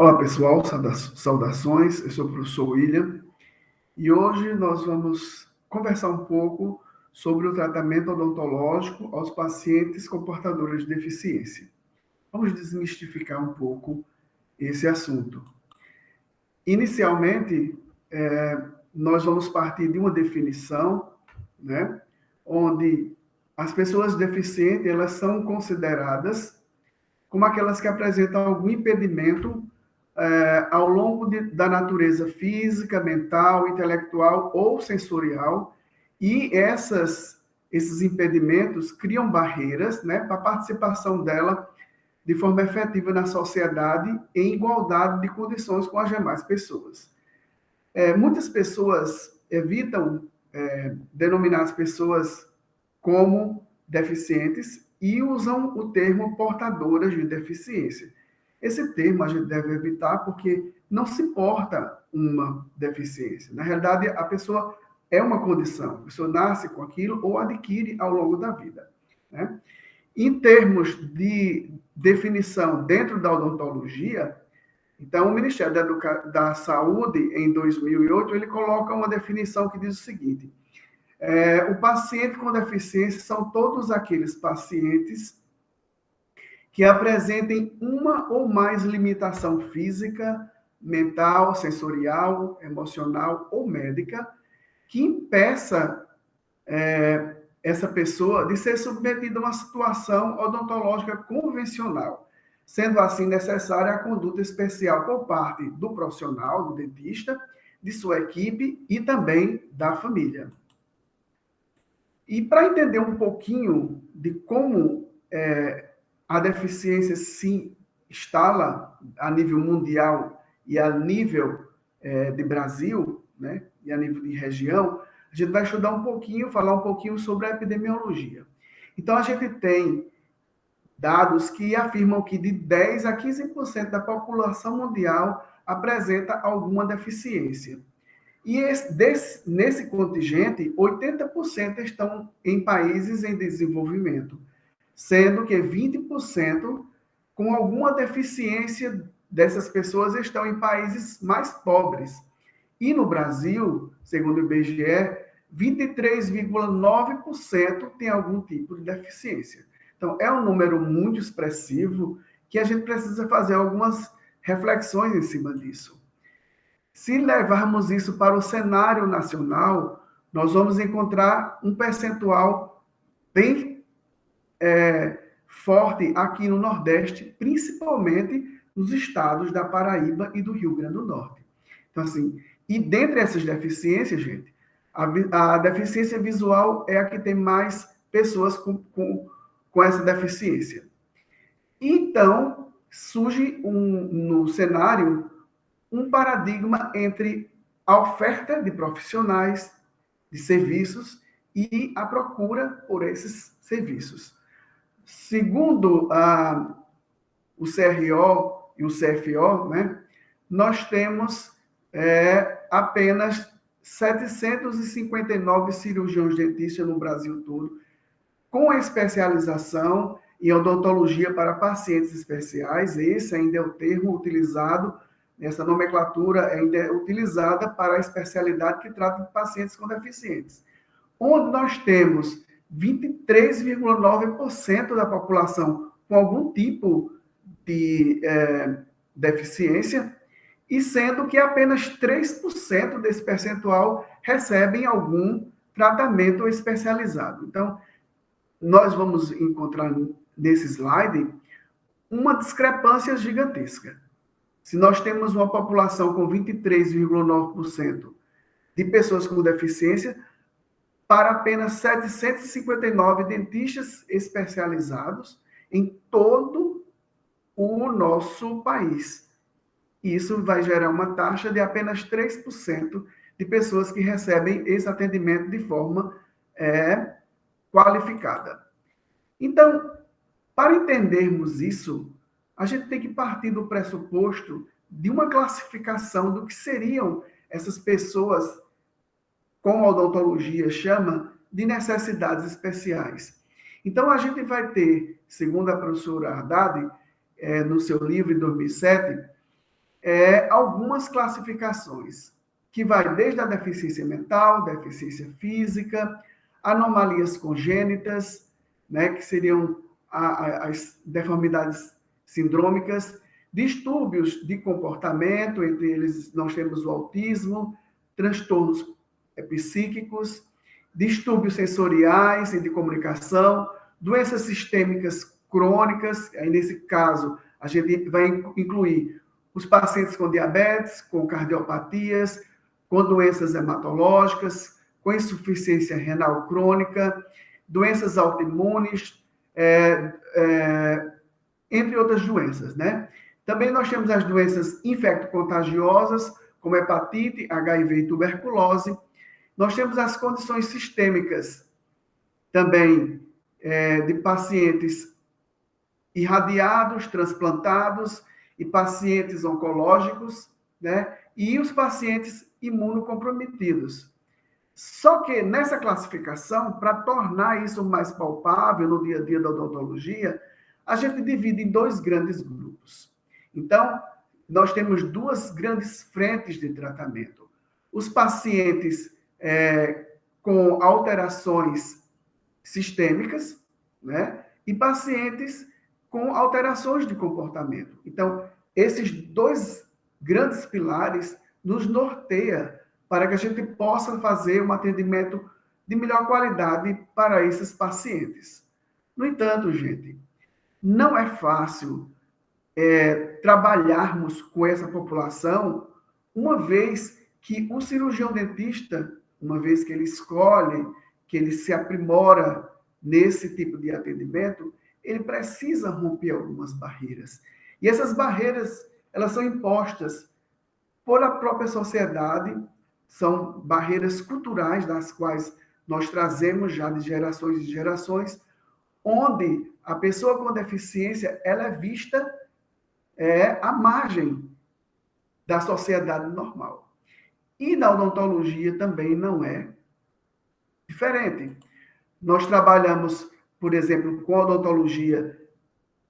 Olá, pessoal, saudações. Eu sou o professor William e hoje nós vamos conversar um pouco sobre o tratamento odontológico aos pacientes com portadores de deficiência. Vamos desmistificar um pouco esse assunto. Inicialmente, nós vamos partir de uma definição, né, onde as pessoas deficientes elas são consideradas como aquelas que apresentam algum impedimento ao longo da natureza física, mental, intelectual ou sensorial, e esses impedimentos criam barreiras, né, para a participação dela de forma efetiva na sociedade em igualdade de condições com as demais pessoas. Muitas pessoas evitam denominar as pessoas como deficientes e usam o termo portadoras de deficiência. Esse termo a gente deve evitar porque não se porta uma deficiência. Na realidade, a pessoa é uma condição, a pessoa nasce com aquilo ou adquire ao longo da vida, né? Em termos de definição dentro da odontologia, então o Ministério da Saúde, em 2008, ele coloca uma definição que diz o seguinte: o paciente com deficiência são todos aqueles pacientes que apresentem uma ou mais limitação física, mental, sensorial, emocional ou médica que impeça essa pessoa de ser submetida a uma situação odontológica convencional, sendo assim necessária a conduta especial por parte do profissional, do dentista, de sua equipe e também da família. E para entender um pouquinho de como a deficiência se instala a nível mundial e a nível de Brasil, né, e a nível de região, a gente vai estudar um pouquinho, falar um pouquinho sobre a epidemiologia. Então, a gente tem dados que afirmam que de 10 a 15% da população mundial apresenta alguma deficiência. E nesse contingente, 80% estão em países em desenvolvimento, sendo que 20% com alguma deficiência dessas pessoas estão em países mais pobres. E no Brasil, segundo o IBGE, 23,9% tem algum tipo de deficiência. Então, é um número muito expressivo que a gente precisa fazer algumas reflexões em cima disso. Se levarmos isso para o cenário nacional, nós vamos encontrar um percentual bem forte aqui no Nordeste, principalmente nos estados da Paraíba e do Rio Grande do Norte. Então, assim, e dentre essas deficiências, gente, a deficiência visual é a que tem mais pessoas com essa deficiência. Então, surge no cenário um paradigma entre a oferta de profissionais, de serviços e a procura por esses serviços. Segundo o CRO e o CFO, né, nós temos apenas 759 cirurgiões dentistas no Brasil todo, com especialização em odontologia para pacientes especiais. Esse ainda é o termo utilizado, essa nomenclatura ainda é utilizada para a especialidade que trata de pacientes com deficientes, onde nós temos 23,9% da população com algum tipo de deficiência, e sendo que apenas 3% desse percentual recebem algum tratamento especializado. Então, nós vamos encontrar nesse slide uma discrepância gigantesca. Se nós temos uma população com 23,9% de pessoas com deficiência, para apenas 759 dentistas especializados em todo o nosso país. Isso vai gerar uma taxa de apenas 3% de pessoas que recebem esse atendimento de forma qualificada. Então, para entendermos isso, a gente tem que partir do pressuposto de uma classificação do que seriam essas pessoas, como a odontologia chama, de necessidades especiais. Então, a gente vai ter, segundo a professora Haddad, no seu livro de 2007, algumas classificações, que vai desde a deficiência mental, deficiência física, anomalias congênitas, né, que seriam as deformidades sindrômicas, distúrbios de comportamento, entre eles nós temos o autismo, transtornos psíquicos, distúrbios sensoriais e de comunicação, doenças sistêmicas crônicas, aí nesse caso a gente vai incluir os pacientes com diabetes, com cardiopatias, com doenças hematológicas, com insuficiência renal crônica, doenças autoimunes, entre outras doenças, né? Também nós temos as doenças infecto-contagiosas, como hepatite, HIV e tuberculose. Nós temos as condições sistêmicas, também de pacientes irradiados, transplantados e pacientes oncológicos, né? E os pacientes imunocomprometidos. Só que nessa classificação, para tornar isso mais palpável no dia a dia da odontologia, a gente divide em dois grandes grupos. Então, nós temos duas grandes frentes de tratamento. Os pacientes com alterações sistêmicas, né? E pacientes com alterações de comportamento. Então, esses dois grandes pilares nos norteia para que a gente possa fazer um atendimento de melhor qualidade para esses pacientes. No entanto, gente, não é fácil trabalharmos com essa população, uma vez que o cirurgião dentista, uma vez que ele escolhe, que ele se aprimora nesse tipo de atendimento, ele precisa romper algumas barreiras. E essas barreiras, elas são impostas por a própria sociedade, são barreiras culturais das quais nós trazemos já de gerações e gerações, onde a pessoa com deficiência ela é vista à margem da sociedade normal. E na odontologia também não é diferente. Nós trabalhamos, por exemplo, com a odontologia,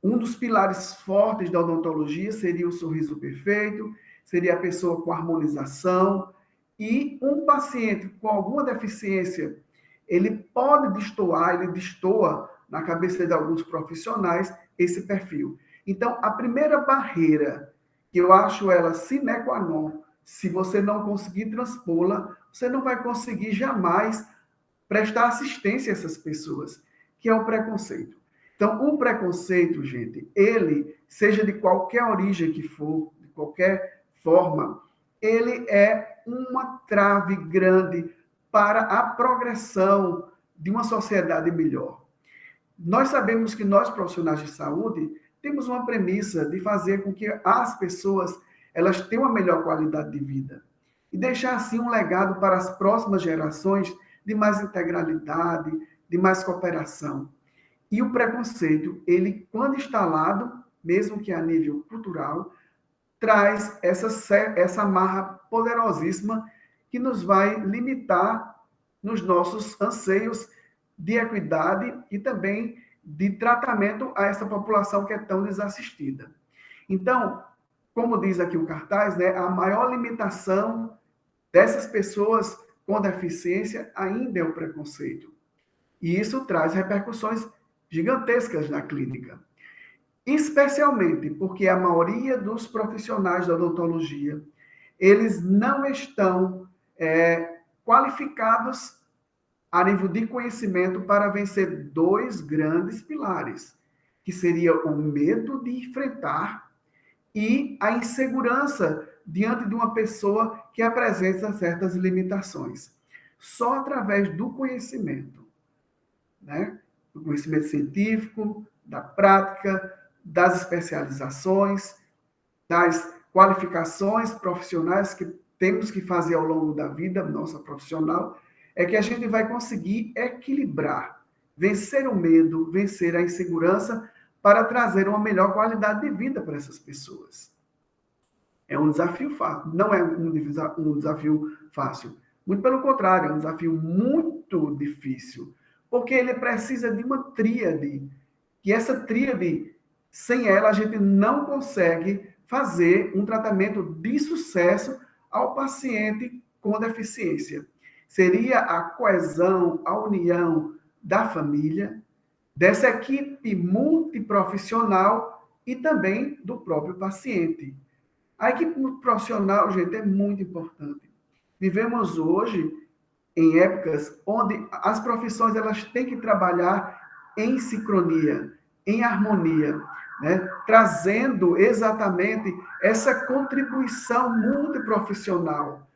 um dos pilares fortes da odontologia seria o sorriso perfeito, seria a pessoa com harmonização, e um paciente com alguma deficiência, ele pode destoar, ele destoa na cabeça de alguns profissionais esse perfil. Então, a primeira barreira, que eu acho ela sine qua non, se você não conseguir transpô-la, você não vai conseguir jamais prestar assistência a essas pessoas, que é o preconceito. Então, o preconceito, gente, ele, seja de qualquer origem que for, de qualquer forma, ele é uma trave grande para a progressão de uma sociedade melhor. Nós sabemos que nós, profissionais de saúde, temos uma premissa de fazer com que as pessoas elas tenham uma melhor qualidade de vida e deixar, assim, um legado para as próximas gerações de mais integralidade, de mais cooperação. E o preconceito, ele, quando instalado, mesmo que a nível cultural, traz essa amarra poderosíssima que nos vai limitar nos nossos anseios de equidade e também de tratamento a essa população que é tão desassistida. Então, como diz aqui o cartaz, né, a maior limitação dessas pessoas com deficiência ainda é o preconceito. E isso traz repercussões gigantescas na clínica. Especialmente porque a maioria dos profissionais da odontologia, eles não estão qualificados a nível de conhecimento para vencer dois grandes pilares, que seria o medo de enfrentar e a insegurança diante de uma pessoa que apresenta certas limitações. Só através do conhecimento, né? Do conhecimento científico, da prática, das especializações, das qualificações profissionais que temos que fazer ao longo da vida nossa profissional, é que a gente vai conseguir equilibrar, vencer o medo, vencer a insegurança, para trazer uma melhor qualidade de vida para essas pessoas. É um desafio fácil, não é um desafio fácil. Muito pelo contrário, é um desafio muito difícil, porque ele precisa de uma tríade, e essa tríade, sem ela, a gente não consegue fazer um tratamento de sucesso ao paciente com deficiência. Seria a coesão, a união da família, dessa equipe multiprofissional e também do próprio paciente. A equipe profissional, gente, é muito importante. Vivemos hoje em épocas onde as profissões elas têm que trabalhar em sincronia, em harmonia, né? Trazendo exatamente essa contribuição multiprofissional,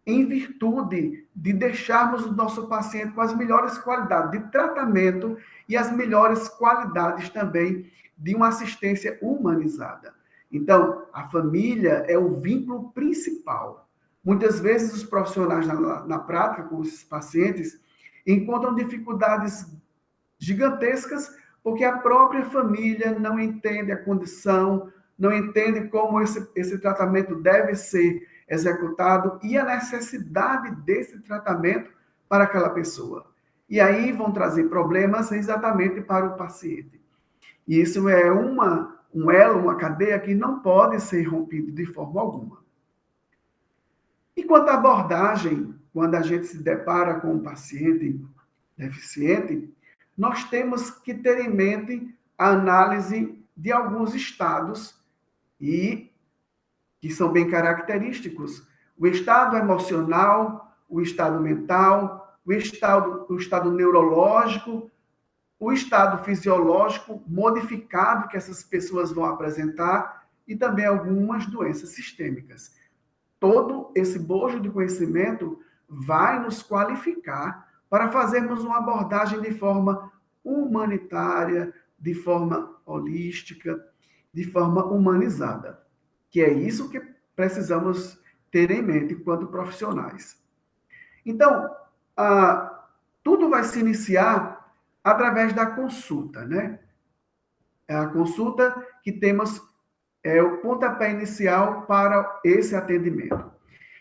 em virtude de deixarmos o nosso paciente com as melhores qualidades de tratamento e as melhores qualidades também de uma assistência humanizada. Então, a família é o vínculo principal. Muitas vezes os profissionais na prática com esses pacientes encontram dificuldades gigantescas porque a própria família não entende a condição, não entende como esse tratamento deve ser executado e a necessidade desse tratamento para aquela pessoa. E aí vão trazer problemas exatamente para o paciente. E isso é um elo, uma cadeia que não pode ser rompido de forma alguma. E quanto à abordagem, quando a gente se depara com um paciente deficiente, nós temos que ter em mente a análise de alguns estados e que são bem característicos. O estado emocional, o estado mental, o estado neurológico, o estado fisiológico modificado que essas pessoas vão apresentar e também algumas doenças sistêmicas. Todo esse bojo de conhecimento vai nos qualificar para fazermos uma abordagem de forma humanitária, de forma holística, de forma humanizada. Que é isso que precisamos ter em mente enquanto profissionais. Então, tudo vai se iniciar através da consulta, né? É a consulta que temos o pontapé inicial para esse atendimento.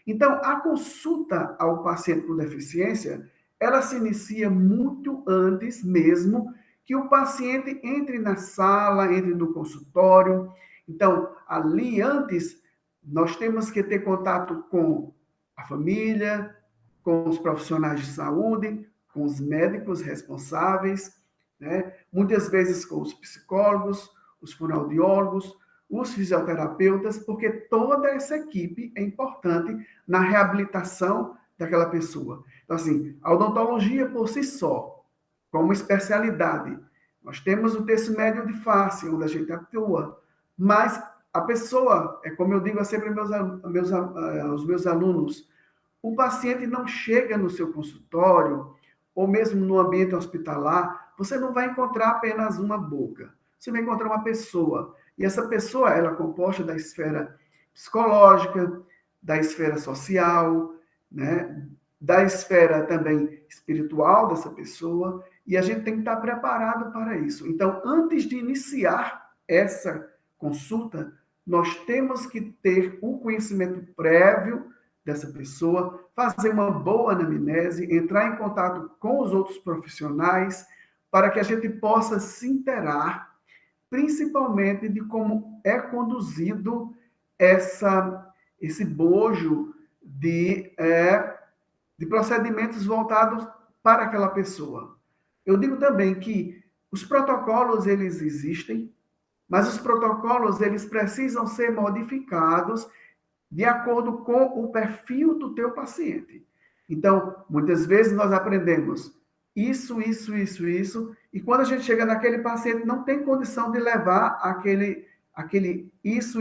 Então, a consulta ao paciente com deficiência, ela se inicia muito antes mesmo que o paciente entre na sala, entre no consultório. Então, ali antes, nós temos que ter contato com a família, com os profissionais de saúde, com os médicos responsáveis, né? Muitas vezes com os psicólogos, os fonoaudiólogos, os fisioterapeutas, porque toda essa equipe é importante na reabilitação daquela pessoa. Então, assim, a odontologia por si só, como especialidade, nós temos o terço médio de face, onde a gente atua, mas a pessoa, é como eu digo sempre aos meus alunos, o paciente não chega no seu consultório, ou mesmo no ambiente hospitalar, você não vai encontrar apenas uma boca, você vai encontrar uma pessoa. E essa pessoa, ela é composta da esfera psicológica, da esfera social, né? Da esfera também espiritual dessa pessoa, e a gente tem que estar preparado para isso. Então, antes de iniciar essa consulta, nós temos que ter um conhecimento prévio dessa pessoa, fazer uma boa anamnese, entrar em contato com os outros profissionais, para que a gente possa se inteirar principalmente de como é conduzido esse bojo de procedimentos voltados para aquela pessoa. Eu digo também que os protocolos, eles existem, mas os protocolos, eles precisam ser modificados de acordo com o perfil do teu paciente. Então, muitas vezes nós aprendemos isso, e quando a gente chega naquele paciente, não tem condição de levar aquele isso.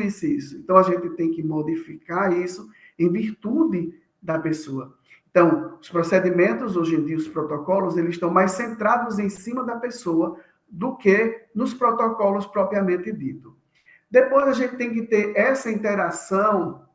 Então, a gente tem que modificar isso em virtude da pessoa. Então, os procedimentos, hoje em dia, os protocolos, eles estão mais centrados em cima da pessoa do que nos protocolos propriamente dito. Depois, a gente tem que ter essa interação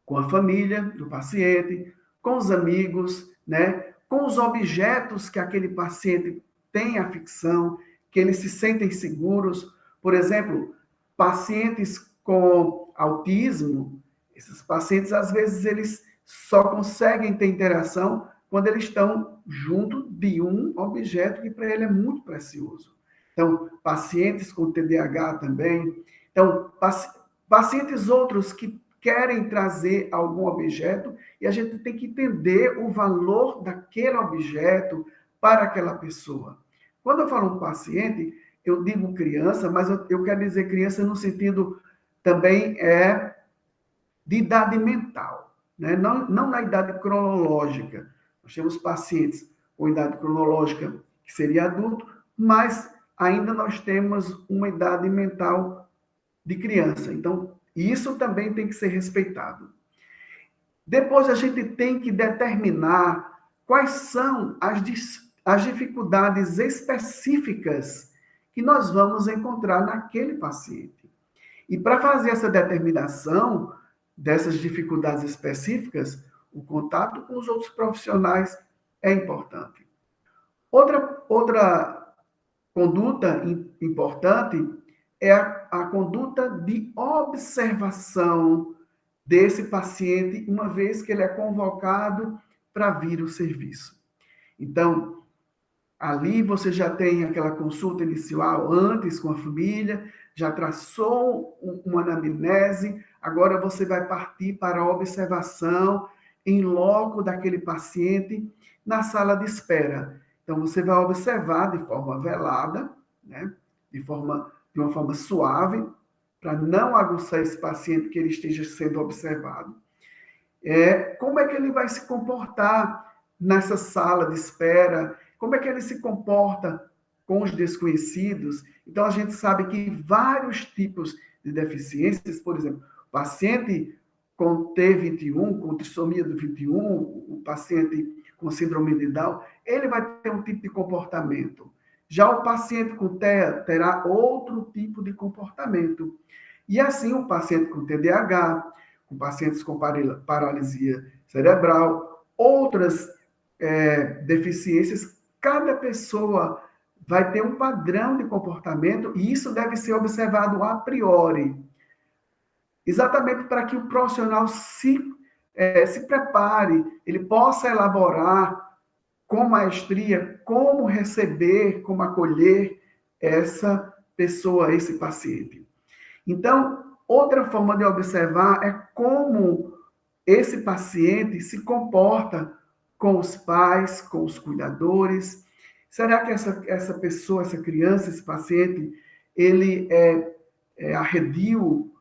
com a família do paciente, com os amigos, né? Com os objetos que aquele paciente tem afecção, que eles se sentem seguros. Por exemplo, pacientes com autismo, esses pacientes, às vezes, eles só conseguem ter interação quando eles estão junto de um objeto que para ele é muito precioso. Então, pacientes com TDAH também. Então, Pacientes outros que querem trazer algum objeto e a gente tem que entender o valor daquele objeto para aquela pessoa. Quando eu falo um paciente, eu digo criança, mas eu quero dizer criança no sentido também de idade mental, né? Não na idade cronológica. Nós temos pacientes com idade cronológica que seria adulto, mas ainda nós temos uma idade mental de criança. Então, isso também tem que ser respeitado. Depois, a gente tem que determinar quais são as dificuldades específicas que nós vamos encontrar naquele paciente. E para fazer essa determinação dessas dificuldades específicas, o contato com os outros profissionais é importante. Outra conduta importante é a conduta de observação desse paciente, uma vez que ele é convocado para vir ao serviço. Então, ali você já tem aquela consulta inicial antes com a família, já traçou uma anamnese, agora você vai partir para a observação em loco daquele paciente na sala de espera. Então, você vai observar de forma velada, né? De uma forma suave, para não aguçar esse paciente que ele esteja sendo observado. Como é que ele vai se comportar nessa sala de espera? Como é que ele se comporta com os desconhecidos? Então, a gente sabe que vários tipos de deficiências, por exemplo, o paciente com T21, com trissomia do 21, o paciente com síndrome de Down, ele vai ter um tipo de comportamento. Já o paciente com TEA terá outro tipo de comportamento. E assim, o paciente com TDAH, com pacientes com paralisia cerebral, outras deficiências, cada pessoa vai ter um padrão de comportamento e isso deve ser observado a priori, exatamente para que o profissional se prepare, ele possa elaborar com maestria como receber, como acolher essa pessoa, esse paciente. Então, outra forma de observar é como esse paciente se comporta com os pais, com os cuidadores. Será que essa pessoa, essa criança, esse paciente, ele é arredio?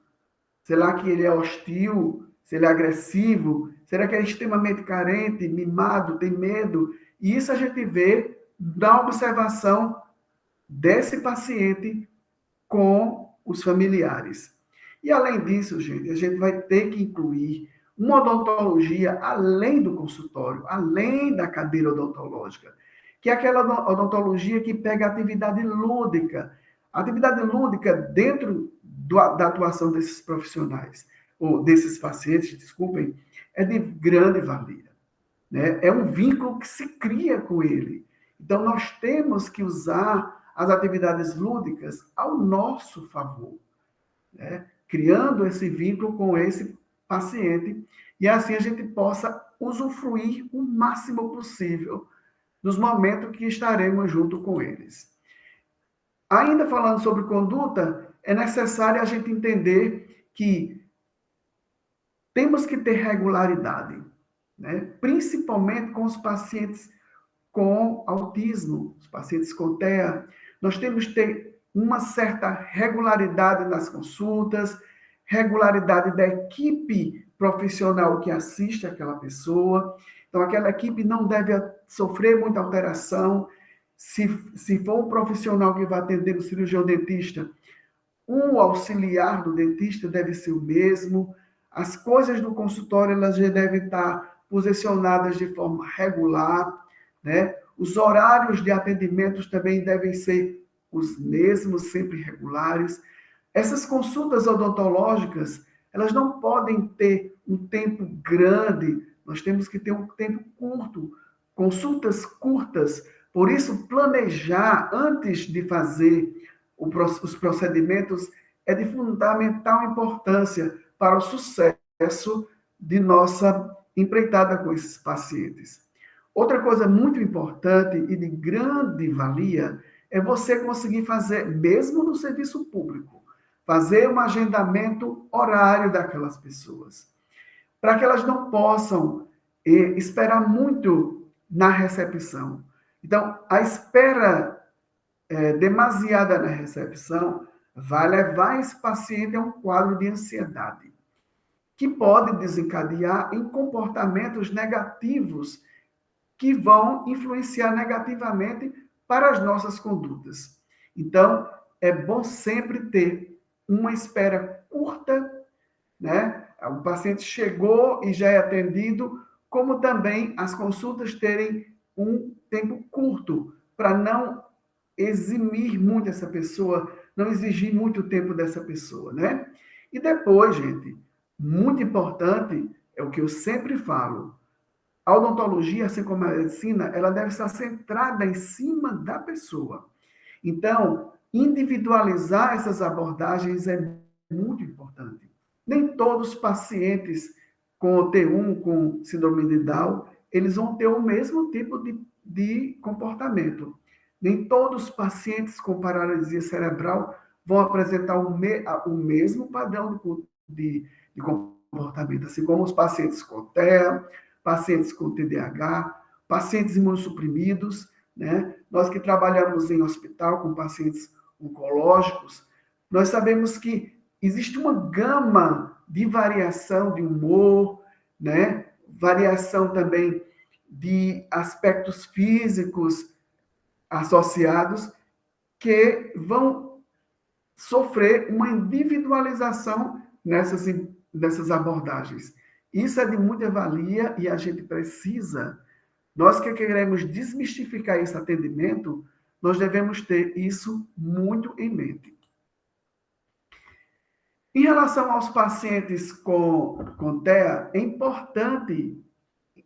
Será que ele é hostil? Se ele é agressivo? Será que é extremamente carente, mimado, tem medo? E isso a gente vê na observação desse paciente com os familiares. E além disso, gente, a gente vai ter que incluir uma odontologia além do consultório, além da cadeira odontológica, que é aquela odontologia que pega a atividade lúdica. A atividade lúdica dentro da atuação desses profissionais, ou desses pacientes, desculpem, é de grande valia, né? É um vínculo que se cria com ele. Então, nós temos que usar as atividades lúdicas ao nosso favor, né? Criando esse vínculo com esse paciente, e assim a gente possa usufruir o máximo possível dos momentos que estaremos junto com eles. Ainda falando sobre conduta, é necessário a gente entender que temos que ter regularidade, né? Principalmente com os pacientes com autismo, os pacientes com TEA. Nós temos que ter uma certa regularidade nas consultas, regularidade da equipe profissional que assiste aquela pessoa. Então, aquela equipe não deve sofrer muita alteração. Se for um profissional que vai atender o cirurgião dentista, o auxiliar do dentista deve ser o mesmo. As coisas do consultório elas já devem estar posicionadas de forma regular, né? Os horários de atendimentos também devem ser os mesmos, sempre regulares. Essas consultas odontológicas, elas não podem ter um tempo grande, nós temos que ter um tempo curto, consultas curtas. Por isso, planejar antes de fazer os procedimentos é de fundamental importância para o sucesso de nossa empreitada com esses pacientes. Outra coisa muito importante e de grande valia é você conseguir fazer, mesmo no serviço público, fazer um agendamento horário daquelas pessoas, para que elas não possam esperar muito na recepção. Então, a espera demasiada na recepção vai levar esse paciente a um quadro de ansiedade, que pode desencadear em comportamentos negativos que vão influenciar negativamente para as nossas condutas. Então, é bom sempre ter uma espera curta, né? O paciente chegou e já é atendido, como também as consultas terem um tempo curto, para não eximir muito essa pessoa, não exigir muito tempo dessa pessoa, né? E depois, gente, muito importante, é o que eu sempre falo, a odontologia, assim como a medicina, ela deve estar centrada em cima da pessoa. Então, individualizar essas abordagens é muito importante. Nem todos os pacientes com o T1, com síndrome de Down, eles vão ter o mesmo tipo de comportamento. Nem todos os pacientes com paralisia cerebral vão apresentar o mesmo padrão de comportamento, assim como os pacientes com TEA, pacientes com TDAH, pacientes imunossuprimidos, né? Nós que trabalhamos em hospital com pacientes oncológicos, nós sabemos que existe uma gama de variação de humor, né? Variação também de aspectos físicos associados que vão sofrer uma individualização nessas abordagens. Isso é de muita valia e a gente precisa, nós que queremos desmistificar esse atendimento, nós devemos ter isso muito em mente. Em relação aos pacientes com TEA, é importante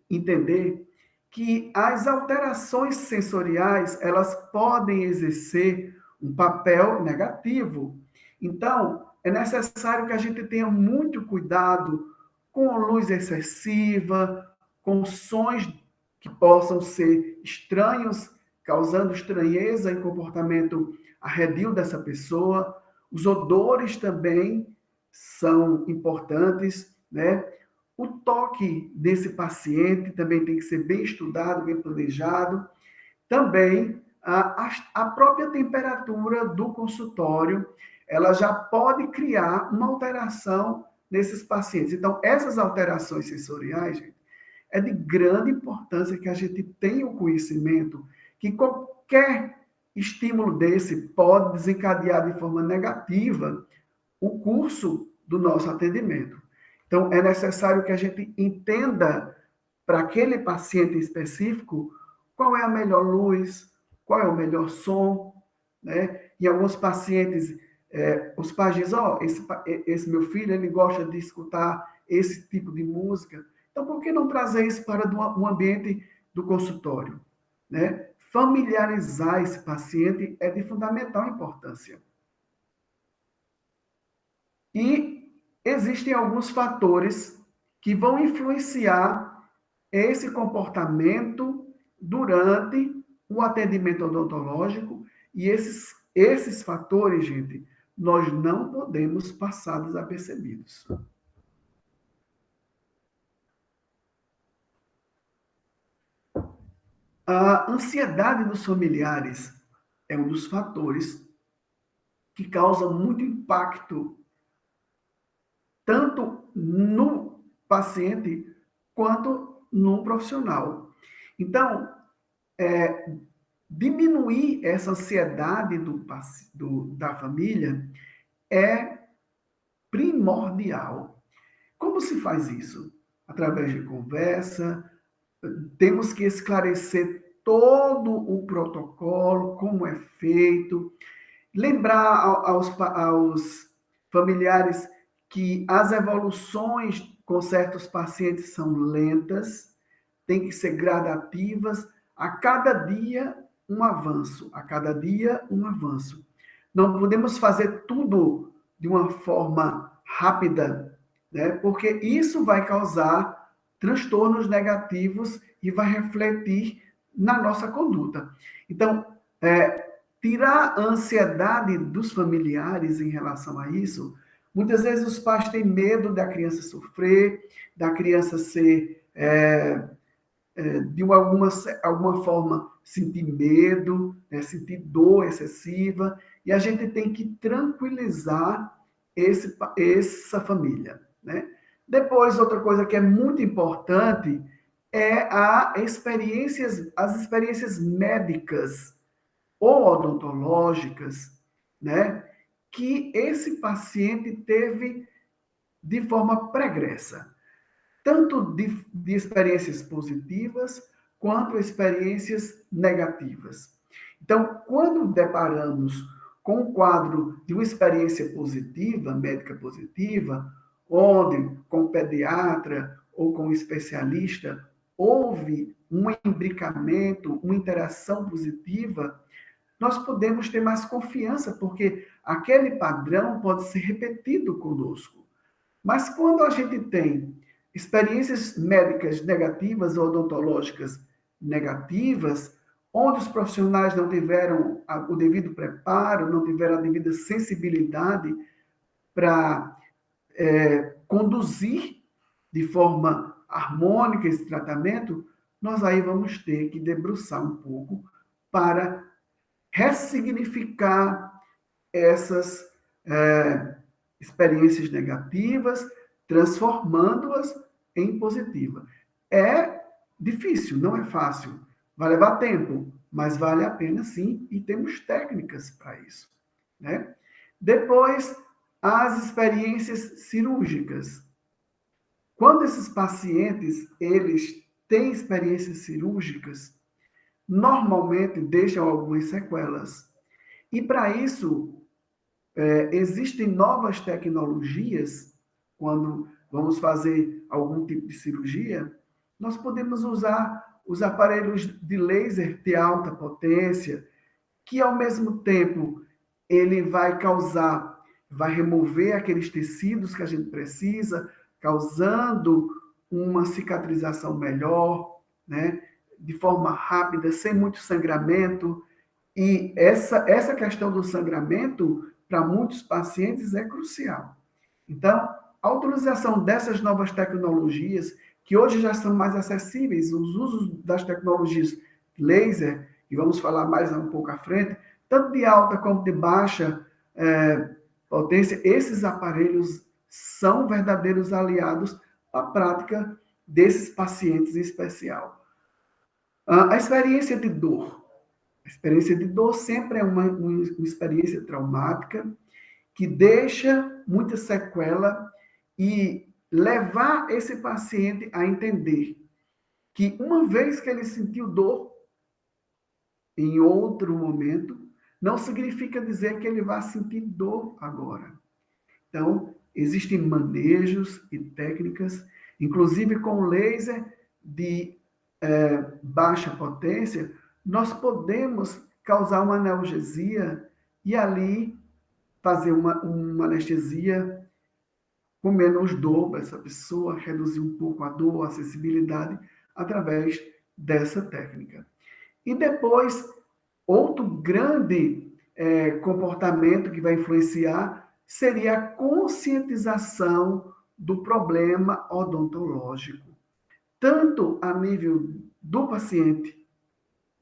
entender que as alterações sensoriais, elas podem exercer um papel negativo. Então, é necessário que a gente tenha muito cuidado com luz excessiva, com sons que possam ser estranhos, causando estranheza em comportamento arredio dessa pessoa. Os odores também são importantes, né? O toque desse paciente também tem que ser bem estudado, bem planejado. Também a própria temperatura do consultório, ela já pode criar uma alteração nesses pacientes. Então, essas alterações sensoriais, gente, é de grande importância que a gente tenha o conhecimento que qualquer estímulo desse pode desencadear de forma negativa o curso do nosso atendimento. Então, é necessário que a gente entenda para aquele paciente específico qual é a melhor luz, qual é o melhor som, né? Em alguns pacientes, os pais dizem, esse meu filho, ele gosta de escutar esse tipo de música, então por que não trazer isso para o ambiente do consultório, né? Familiarizar esse paciente é de fundamental importância. E existem alguns fatores que vão influenciar esse comportamento durante o atendimento odontológico, e esses fatores, gente, nós não podemos passar desapercebidos. A ansiedade dos familiares é um dos fatores que causa muito impacto tanto no paciente quanto no profissional. Então, diminuir essa ansiedade da família é primordial. Como se faz isso? Através de conversa, temos que esclarecer todo o protocolo, como é feito, lembrar aos familiares que as evoluções com certos pacientes são lentas, têm que ser gradativas, a cada dia um avanço, a cada dia um avanço. Não podemos fazer tudo de uma forma rápida, né? Porque isso vai causar transtornos negativos e vai refletir na nossa conduta. Então, tirar a ansiedade dos familiares em relação a isso. Muitas vezes os pais têm medo da criança sofrer, da criança ser, de alguma forma, sentir medo, né, sentir dor excessiva, e a gente tem que tranquilizar essa família, né? Depois, outra coisa que é muito importante é as experiências médicas ou odontológicas, né, que esse paciente teve de forma pregressa, tanto de experiências positivas quanto experiências negativas. Então, quando deparamos com um quadro de uma experiência positiva, médica positiva, onde com o pediatra ou com o especialista houve um imbricamento, uma interação positiva, nós podemos ter mais confiança, porque aquele padrão pode ser repetido conosco. Mas quando a gente tem experiências médicas negativas ou odontológicas negativas, onde os profissionais não tiveram o devido preparo, não tiveram a devida sensibilidade para conduzir de forma harmônica esse tratamento, nós aí vamos ter que debruçar um pouco para ressignificar essas experiências negativas, transformando-as em positiva. É difícil, não é fácil. Vai levar tempo, mas vale a pena sim, e temos técnicas para isso, né? Depois, as experiências cirúrgicas. Quando esses pacientes, eles têm experiências cirúrgicas, normalmente deixam algumas sequelas. E para isso, existem novas tecnologias, quando vamos fazer algum tipo de cirurgia, nós podemos usar os aparelhos de laser de alta potência, que ao mesmo tempo ele vai remover aqueles tecidos que a gente precisa, causando uma cicatrização melhor, né? De forma rápida, sem muito sangramento. E essa questão do sangramento, para muitos pacientes, é crucial. Então, a utilização dessas novas tecnologias, que hoje já são mais acessíveis, os usos das tecnologias laser, e vamos falar mais um pouco à frente, tanto de alta como de baixa potência, esses aparelhos são verdadeiros aliados à prática desses pacientes em especial. A experiência de dor. A experiência de dor sempre é uma experiência traumática que deixa muita sequela e levar esse paciente a entender que uma vez que ele sentiu dor em outro momento, não significa dizer que ele vai sentir dor agora. Então, existem manejos e técnicas, inclusive com laser de baixa potência, nós podemos causar uma analgesia e ali fazer uma anestesia com menos dor para essa pessoa, reduzir um pouco a dor, a sensibilidade, através dessa técnica. E depois, outro grande comportamento que vai influenciar seria a conscientização do problema odontológico, tanto a nível do paciente,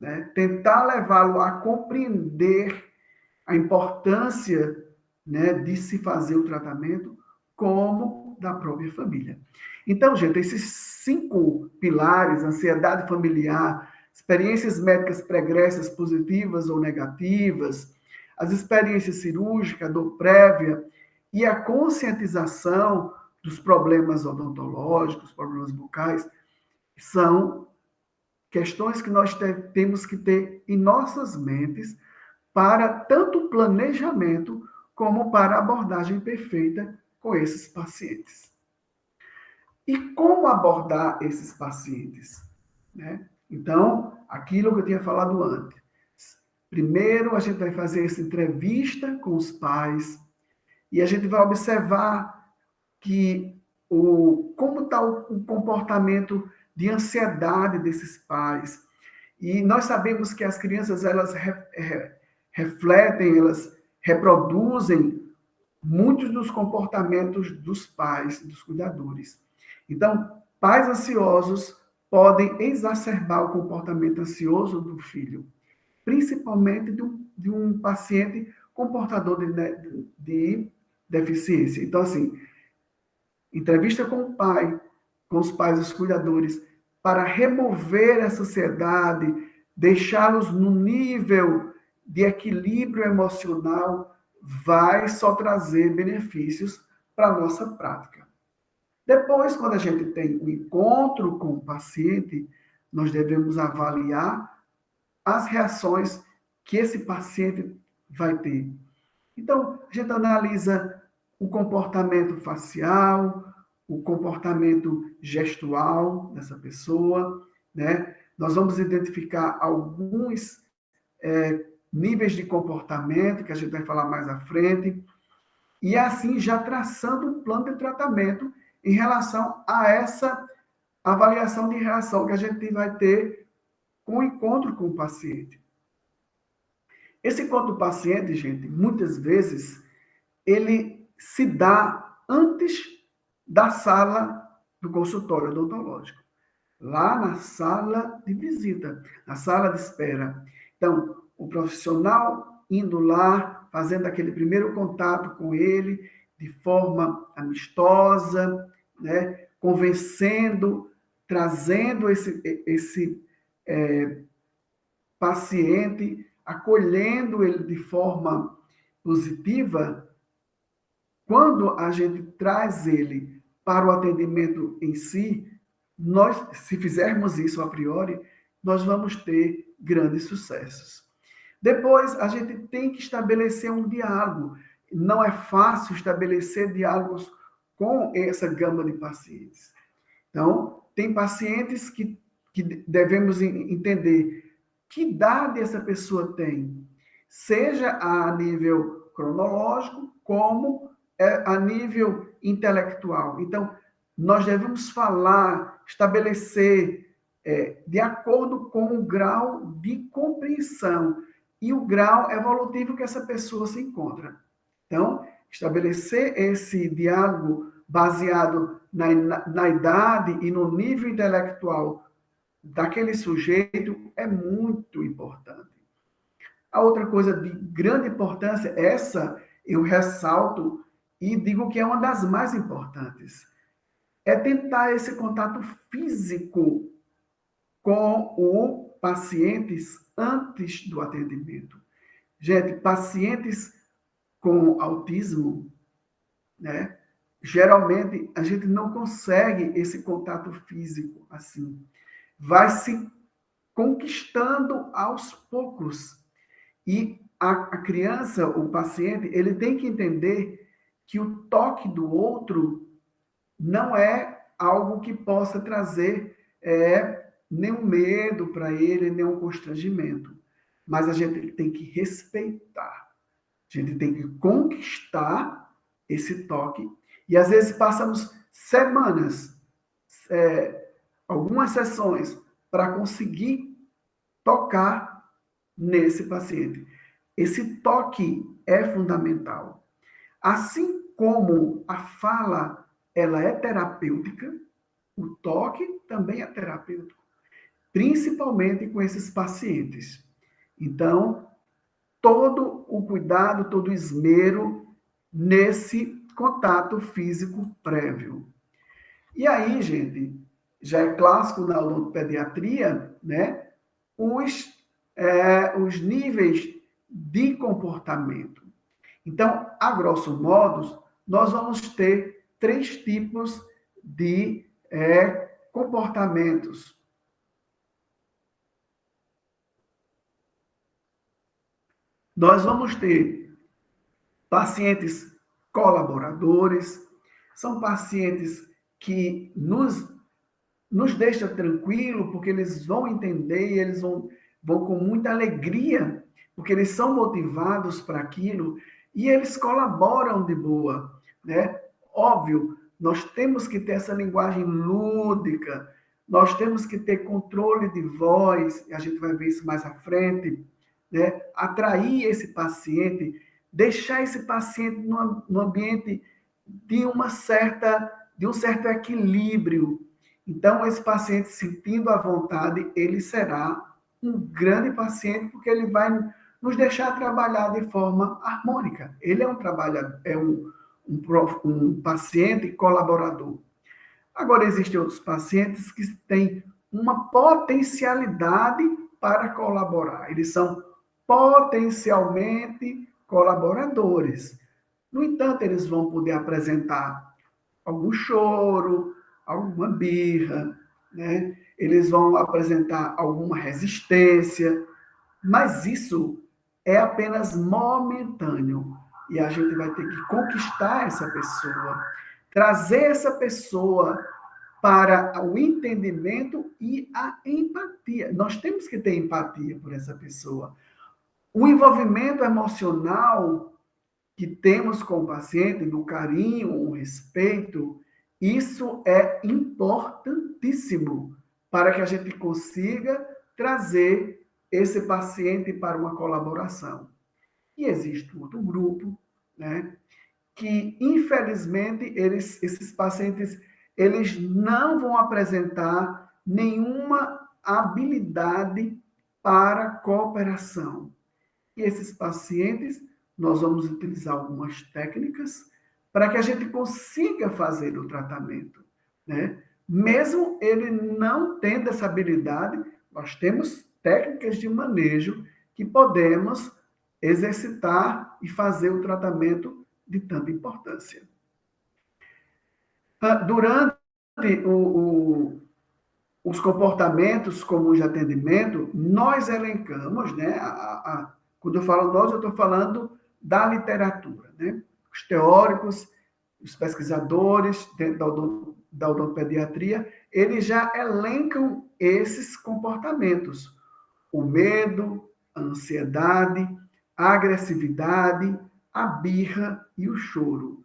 né, tentar levá-lo a compreender a importância, né, de se fazer o tratamento, como da própria família. Então, gente, esses 5 pilares, ansiedade familiar, experiências médicas pregressas positivas ou negativas, as experiências cirúrgicas, a dor prévia e a conscientização dos problemas odontológicos, problemas bucais, são questões que nós temos que ter em nossas mentes para tanto o planejamento como para a abordagem perfeita com esses pacientes. E como abordar esses pacientes, né? Então, aquilo que eu tinha falado antes. Primeiro, a gente vai fazer essa entrevista com os pais e a gente vai observar como está o comportamento de ansiedade desses pais. E nós sabemos que as crianças, elas refletem, elas reproduzem muitos dos comportamentos dos pais, dos cuidadores. Então, pais ansiosos podem exacerbar o comportamento ansioso do filho, principalmente de um paciente com portador de deficiência. Então, assim, entrevista com o pai, com os pais, os cuidadores, para remover essa ansiedade, deixá-los no nível de equilíbrio emocional, vai só trazer benefícios para a nossa prática. Depois, quando a gente tem um encontro com o paciente, nós devemos avaliar as reações que esse paciente vai ter. Então, a gente analisa o comportamento facial, o comportamento gestual dessa pessoa, né? Nós vamos identificar alguns níveis de comportamento, que a gente vai falar mais à frente, e assim já traçando um plano de tratamento em relação a essa avaliação de reação que a gente vai ter com o encontro com o paciente. Esse encontro do paciente, gente, muitas vezes, ele se dá antes da sala do consultório odontológico, lá na sala de visita, na sala de espera. Então, o profissional indo lá, fazendo aquele primeiro contato com ele, de forma amistosa, né, convencendo, trazendo esse paciente, acolhendo ele de forma positiva. Quando a gente traz ele para o atendimento em si, nós, se fizermos isso a priori, nós vamos ter grandes sucessos. Depois, a gente tem que estabelecer um diálogo. Não é fácil estabelecer diálogos com essa gama de pacientes. Então, tem pacientes que devemos entender que idade essa pessoa tem, seja a nível cronológico, como a nível intelectual. Então, nós devemos falar, estabelecer, de acordo com o grau de compreensão e o grau evolutivo que essa pessoa se encontra. Então, estabelecer esse diálogo baseado na idade e no nível intelectual daquele sujeito é muito importante. A outra coisa de grande importância, essa eu ressalto e digo que é uma das mais importantes, é tentar esse contato físico com o pacientes antes do atendimento. Gente, pacientes com autismo, né? Geralmente a gente não consegue esse contato físico assim. Vai se conquistando aos poucos. E a criança, o paciente, ele tem que entender que o toque do outro não é algo que possa trazer nenhum medo para ele, nenhum constrangimento. Mas a gente tem que respeitar. A gente tem que conquistar esse toque. E às vezes passamos semanas, algumas sessões, para conseguir tocar nesse paciente. Esse toque é fundamental. Assim como a fala ela é terapêutica, o toque também é terapêutico, principalmente com esses pacientes. Então, todo o cuidado, todo o esmero nesse contato físico prévio. E aí, gente, já é clássico na odontopediatria, né? Os níveis de comportamento. Então, a grosso modo, nós vamos ter 3 tipos de comportamentos. Nós vamos ter pacientes colaboradores, são pacientes que nos deixam tranquilo, porque eles vão entender e eles vão com muita alegria, porque eles são motivados para aquilo e eles colaboram de boa, né? Óbvio, nós temos que ter essa linguagem lúdica, nós temos que ter controle de voz, e a gente vai ver isso mais à frente, né? Atrair esse paciente, deixar esse paciente no ambiente de um certo equilíbrio. Então, esse paciente sentindo à vontade, ele será um grande paciente, porque ele vai nos deixar trabalhar de forma harmônica. Ele é um trabalhador, um paciente colaborador. Agora, existem outros pacientes que têm uma potencialidade para colaborar. Eles são potencialmente colaboradores. No entanto, eles vão poder apresentar algum choro, alguma birra, né? Eles vão apresentar alguma resistência, mas isso é apenas momentâneo. E a gente vai ter que conquistar essa pessoa, trazer essa pessoa para o entendimento e a empatia. Nós temos que ter empatia por essa pessoa. O envolvimento emocional que temos com o paciente, do carinho, o respeito, isso é importantíssimo para que a gente consiga trazer esse paciente para uma colaboração. E existe outro grupo, né, que infelizmente esses pacientes eles não vão apresentar nenhuma habilidade para cooperação. E esses pacientes, nós vamos utilizar algumas técnicas para que a gente consiga fazer o tratamento, né? Mesmo ele não tendo essa habilidade, nós temos técnicas de manejo que podemos exercitar e fazer o tratamento de tanta importância. Durante os comportamentos comuns de atendimento, nós elencamos, né? Quando eu falo nós, eu estou falando da literatura, né? Os teóricos, os pesquisadores da odontopediatria, eles já elencam esses comportamentos. O medo, a ansiedade, a agressividade, a birra e o choro.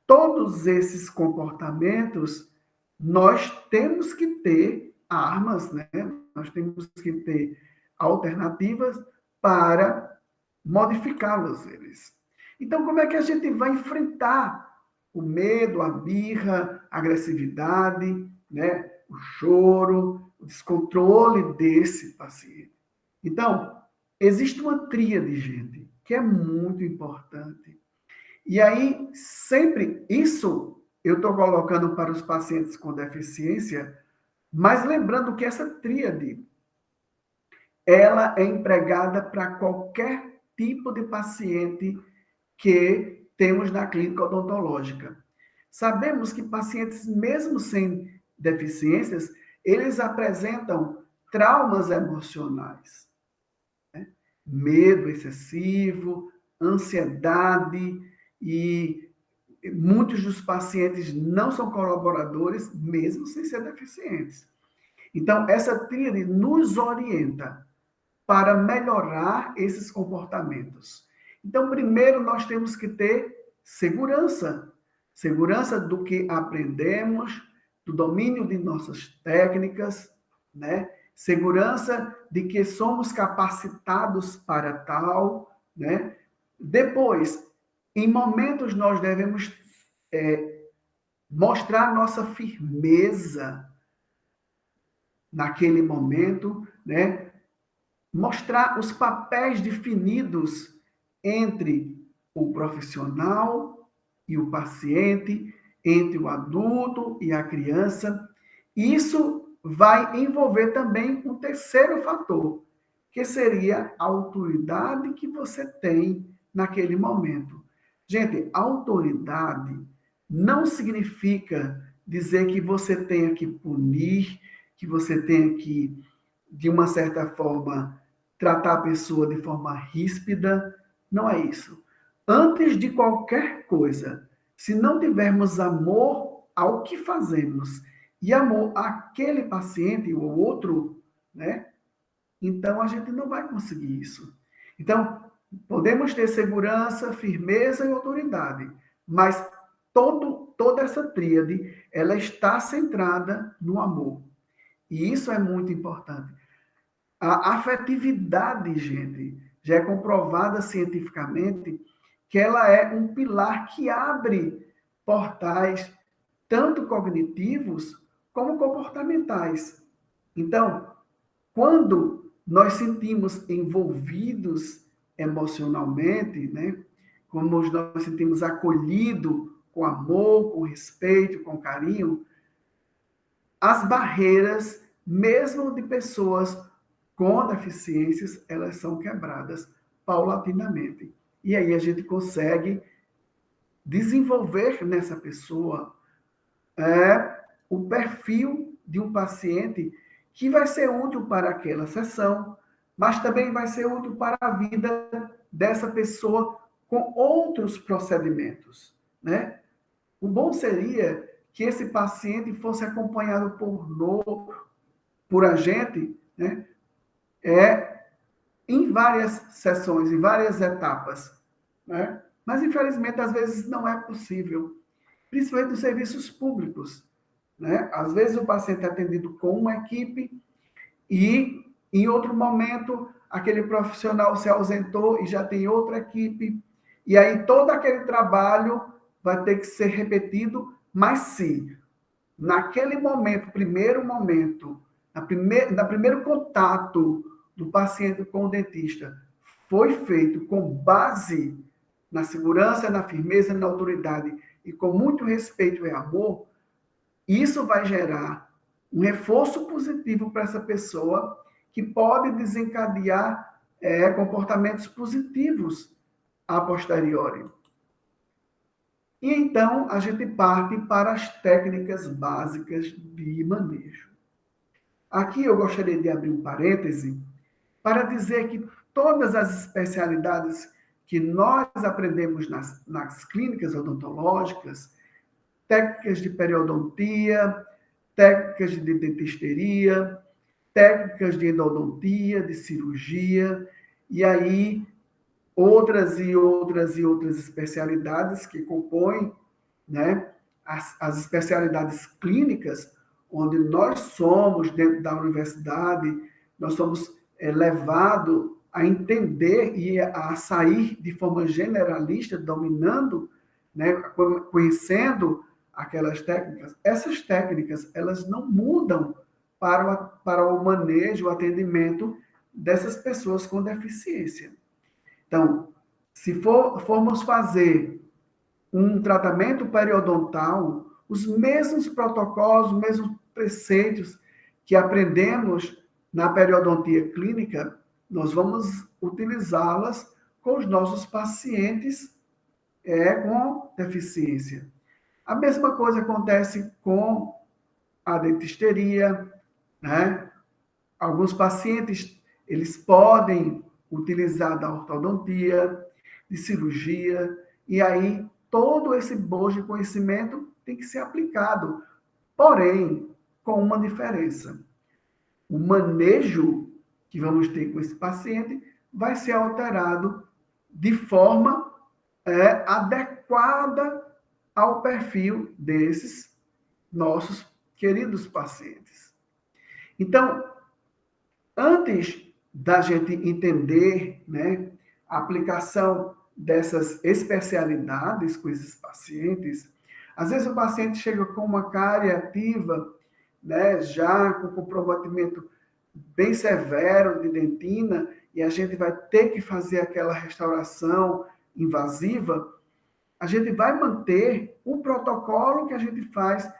Todos esses comportamentos, nós temos que ter armas, né? Nós temos que ter alternativas para modificá-los eles. Então, como é que a gente vai enfrentar o medo, a birra, a agressividade, né? O choro, o descontrole desse paciente? Então, existe uma tríade, gente, que é muito importante. E aí, sempre isso eu estou colocando para os pacientes com deficiência, mas lembrando que essa tríade, ela é empregada para qualquer tipo de paciente que temos na clínica odontológica. Sabemos que pacientes, mesmo sem deficiências, eles apresentam traumas emocionais, né? Medo excessivo, ansiedade, e muitos dos pacientes não são colaboradores, mesmo sem ser deficientes. Então, essa tríade nos orienta para melhorar esses comportamentos. Então, primeiro, nós temos que ter segurança. Segurança do que aprendemos, do domínio de nossas técnicas, né? Segurança de que somos capacitados para tal, né? Depois, em momentos, nós devemos mostrar nossa firmeza naquele momento, né? Mostrar os papéis definidos entre o profissional e o paciente, entre o adulto e a criança. Isso vai envolver também um terceiro fator, que seria a autoridade que você tem naquele momento. Gente, autoridade não significa dizer que você tenha que punir, que você tenha que, de uma certa forma, tratar a pessoa de forma ríspida. Não é isso. Antes de qualquer coisa, se não tivermos amor ao que fazemos e amor àquele paciente ou outro, né? Então a gente não vai conseguir isso. Então, podemos ter segurança, firmeza e autoridade, mas toda essa tríade, ela está centrada no amor. E isso é muito importante. A afetividade, gente, já é comprovada cientificamente que ela é um pilar que abre portais tanto cognitivos como comportamentais. Então, quando nós sentimos envolvidos emocionalmente, né? Quando nós sentimos acolhido com amor, com respeito, com carinho, as barreiras, mesmo de pessoas com deficiências, elas são quebradas paulatinamente. E aí a gente consegue desenvolver nessa pessoa o perfil de um paciente que vai ser útil para aquela sessão, mas também vai ser útil para a vida dessa pessoa com outros procedimentos, né? O bom seria que esse paciente fosse acompanhado por a gente, né? Em várias sessões, em várias etapas, né? Mas infelizmente às vezes não é possível, principalmente nos serviços públicos, né? Às vezes o paciente é atendido com uma equipe e, em outro momento, aquele profissional se ausentou e já tem outra equipe. E aí todo aquele trabalho vai ter que ser repetido, mas sim, naquele momento, na primeiro contato do paciente com o dentista, foi feito com base na segurança, na firmeza, na autoridade e com muito respeito e amor, isso vai gerar um reforço positivo para essa pessoa que pode desencadear comportamentos positivos a posteriori. E então a gente parte para as técnicas básicas de manejo. Aqui eu gostaria de abrir um parêntese para dizer que todas as especialidades que nós aprendemos nas clínicas odontológicas, técnicas de periodontia, técnicas de dentisteria, técnicas de endodontia, de cirurgia, e aí outras e outras e outras especialidades que compõem, né, as especialidades clínicas, onde nós somos, dentro da universidade, nós somos levados a entender e a sair de forma generalista, dominando, né, conhecendo aquelas técnicas. Essas técnicas, elas não mudam para o manejo, o atendimento dessas pessoas com deficiência. Então, se formos fazer um tratamento periodontal, os mesmos protocolos, os mesmos preceitos que aprendemos na periodontia clínica, nós vamos utilizá-las com os nossos pacientes com deficiência. A mesma coisa acontece com a dentisteria, né? Alguns pacientes, eles podem utilizar da ortodontia, de cirurgia, e aí todo esse bojo de conhecimento tem que ser aplicado, porém, com uma diferença. O manejo que vamos ter com esse paciente vai ser alterado de forma adequada ao perfil desses nossos queridos pacientes. Então, antes da gente entender, né, a aplicação dessas especialidades com esses pacientes, às vezes o paciente chega com uma cárie ativa, né, já com comprometimento bem severo de dentina, e a gente vai ter que fazer aquela restauração invasiva, a gente vai manter o protocolo que a gente faz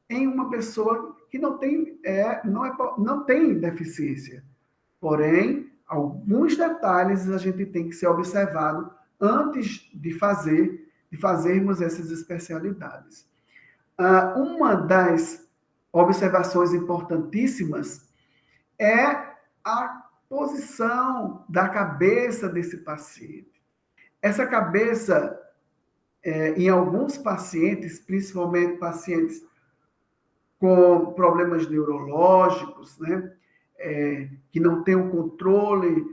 em uma pessoa que não tem deficiência. Porém, alguns detalhes a gente tem que ser observado antes de fazermos essas especialidades. Uma das observações importantíssimas é a posição da cabeça desse paciente. Essa cabeça, em alguns pacientes, principalmente pacientes com problemas neurológicos, né, que não têm o controle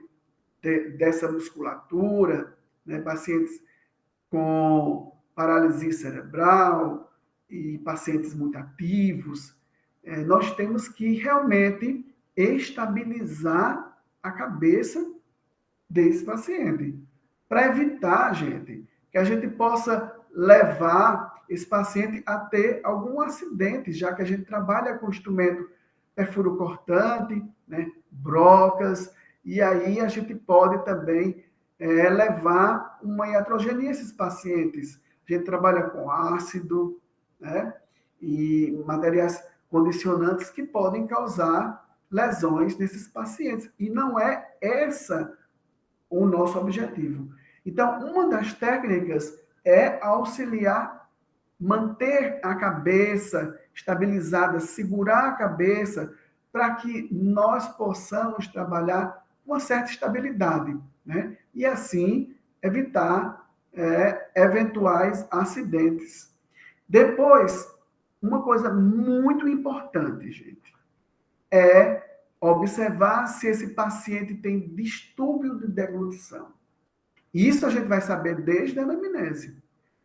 dessa musculatura, né, pacientes com paralisia cerebral e pacientes muito ativos, nós temos que realmente estabilizar a cabeça desse paciente, para evitar, gente, que a gente possa levar esse paciente a ter algum acidente, já que a gente trabalha com instrumento perfuro-cortante, né, brocas, e aí a gente pode também levar uma iatrogenia a esses pacientes. A gente trabalha com ácido, né, e materiais condicionantes que podem causar lesões nesses pacientes. E não é essa o nosso objetivo. Então, uma das técnicas é auxiliar, manter a cabeça estabilizada, segurar a cabeça, para que nós possamos trabalhar uma certa estabilidade, né? E assim evitar eventuais acidentes. Depois, uma coisa muito importante, gente, é observar se esse paciente tem distúrbio de deglutição. Isso a gente vai saber desde a anamnese.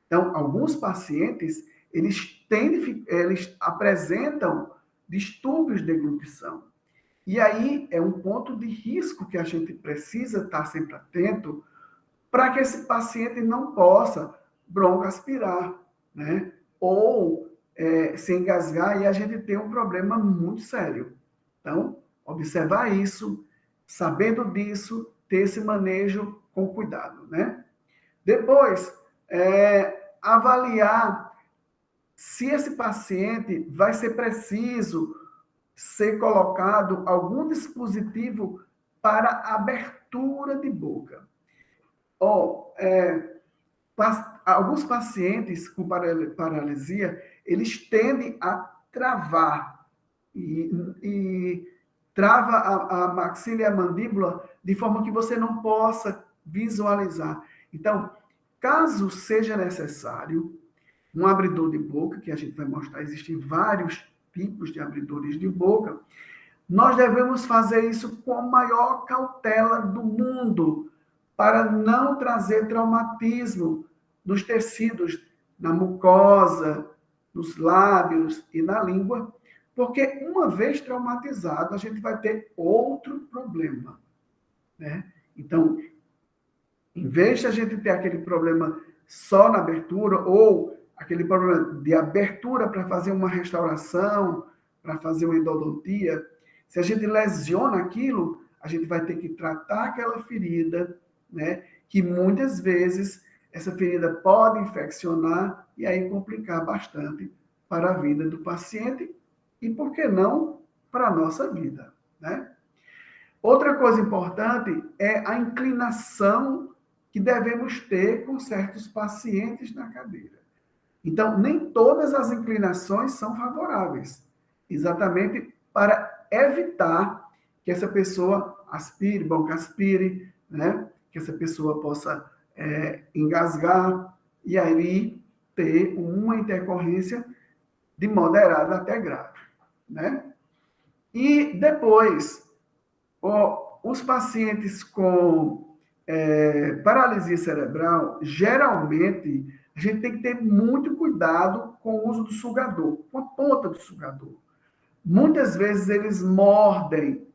Então, alguns pacientes, eles apresentam distúrbios de deglutição. E aí é um ponto de risco que a gente precisa estar sempre atento para que esse paciente não possa broncoaspirar, né? Ou se engasgar e a gente tem um problema muito sério. Então, observar isso, sabendo disso, ter esse manejo com cuidado, né? Depois, avaliar se esse paciente vai ser preciso ser colocado algum dispositivo para abertura de boca. Alguns pacientes com paralisia, eles tendem a travar e trava a maxila e a mandíbula de forma que você não possa visualizar. Então, caso seja necessário um abridor de boca, que a gente vai mostrar, existem vários tipos de abridores de boca, nós devemos fazer isso com a maior cautela do mundo, para não trazer traumatismo nos tecidos, na mucosa, nos lábios e na língua, porque uma vez traumatizado, a gente vai ter outro problema, né? Então, em vez de a gente ter aquele problema só na abertura, ou aquele problema de abertura para fazer uma restauração, para fazer uma endodontia, se a gente lesiona aquilo, a gente vai ter que tratar aquela ferida, né? Que muitas vezes essa ferida pode infeccionar e aí complicar bastante para a vida do paciente e, por que não, para a nossa vida, né? Outra coisa importante é a inclinação que devemos ter com certos pacientes na cadeira. Então, nem todas as inclinações são favoráveis, exatamente para evitar que essa pessoa aspire, broncoaspire, né? Que essa pessoa possa engasgar e aí ter uma intercorrência de moderada até grave, né? E depois, os pacientes com paralisia cerebral, geralmente, a gente tem que ter muito cuidado com o uso do sugador, com a ponta do sugador. Muitas vezes eles mordem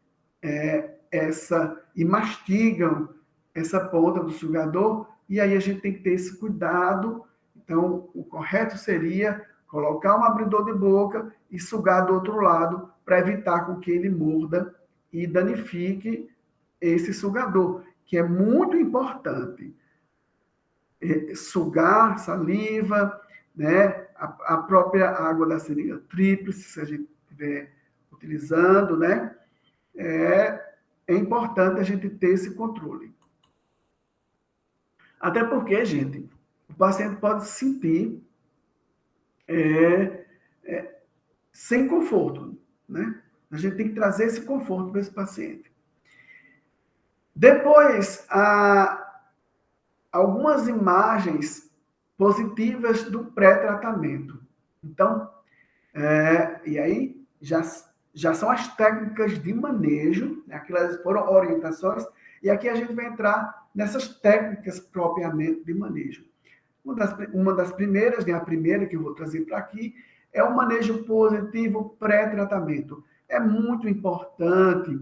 e mastigam essa ponta do sugador, e aí a gente tem que ter esse cuidado. Então, o correto seria colocar um abridor de boca e sugar do outro lado, para evitar com que ele morda e danifique esse sugador, que é muito importante. Sugar saliva, né? A própria água da seringa tríplice, se a gente estiver utilizando, né? É importante a gente ter esse controle. Até porque, gente, o paciente pode se sentir sem conforto, né? A gente tem que trazer esse conforto para esse paciente. Depois, algumas imagens positivas do pré-tratamento. Então, e aí já são as técnicas de manejo, né? Aquelas foram orientações, e aqui a gente vai entrar nessas técnicas propriamente de manejo. Uma das primeiras, né, a primeira que eu vou trazer para aqui, é o manejo positivo pré-tratamento. É muito importante,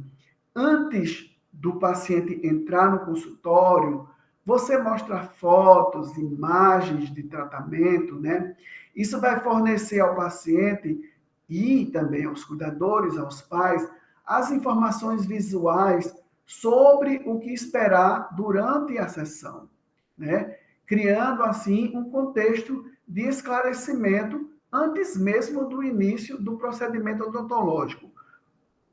antes do paciente entrar no consultório, você mostra fotos, imagens de tratamento, né? Isso vai fornecer ao paciente e também aos cuidadores, aos pais, as informações visuais sobre o que esperar durante a sessão, né? Criando assim um contexto de esclarecimento antes mesmo do início do procedimento odontológico.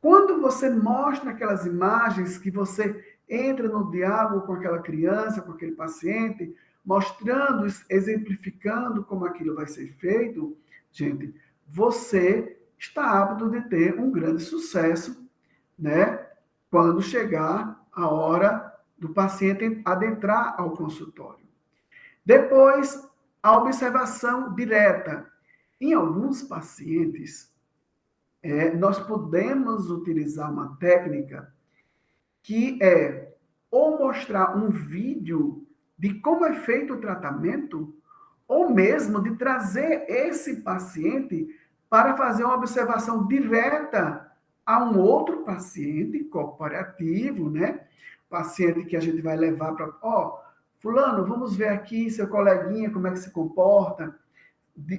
Quando você mostra aquelas imagens, que você entra no diálogo com aquela criança, com aquele paciente, mostrando, exemplificando como aquilo vai ser feito, gente, você está apto de ter um grande sucesso, né? Quando chegar a hora do paciente adentrar ao consultório. Depois, a observação direta. Em alguns pacientes, nós podemos utilizar uma técnica que é ou mostrar um vídeo de como é feito o tratamento, ou mesmo de trazer esse paciente para fazer uma observação direta a um outro paciente corporativo, né? Paciente que a gente vai levar para, fulano, vamos ver aqui seu coleguinha, como é que se comporta.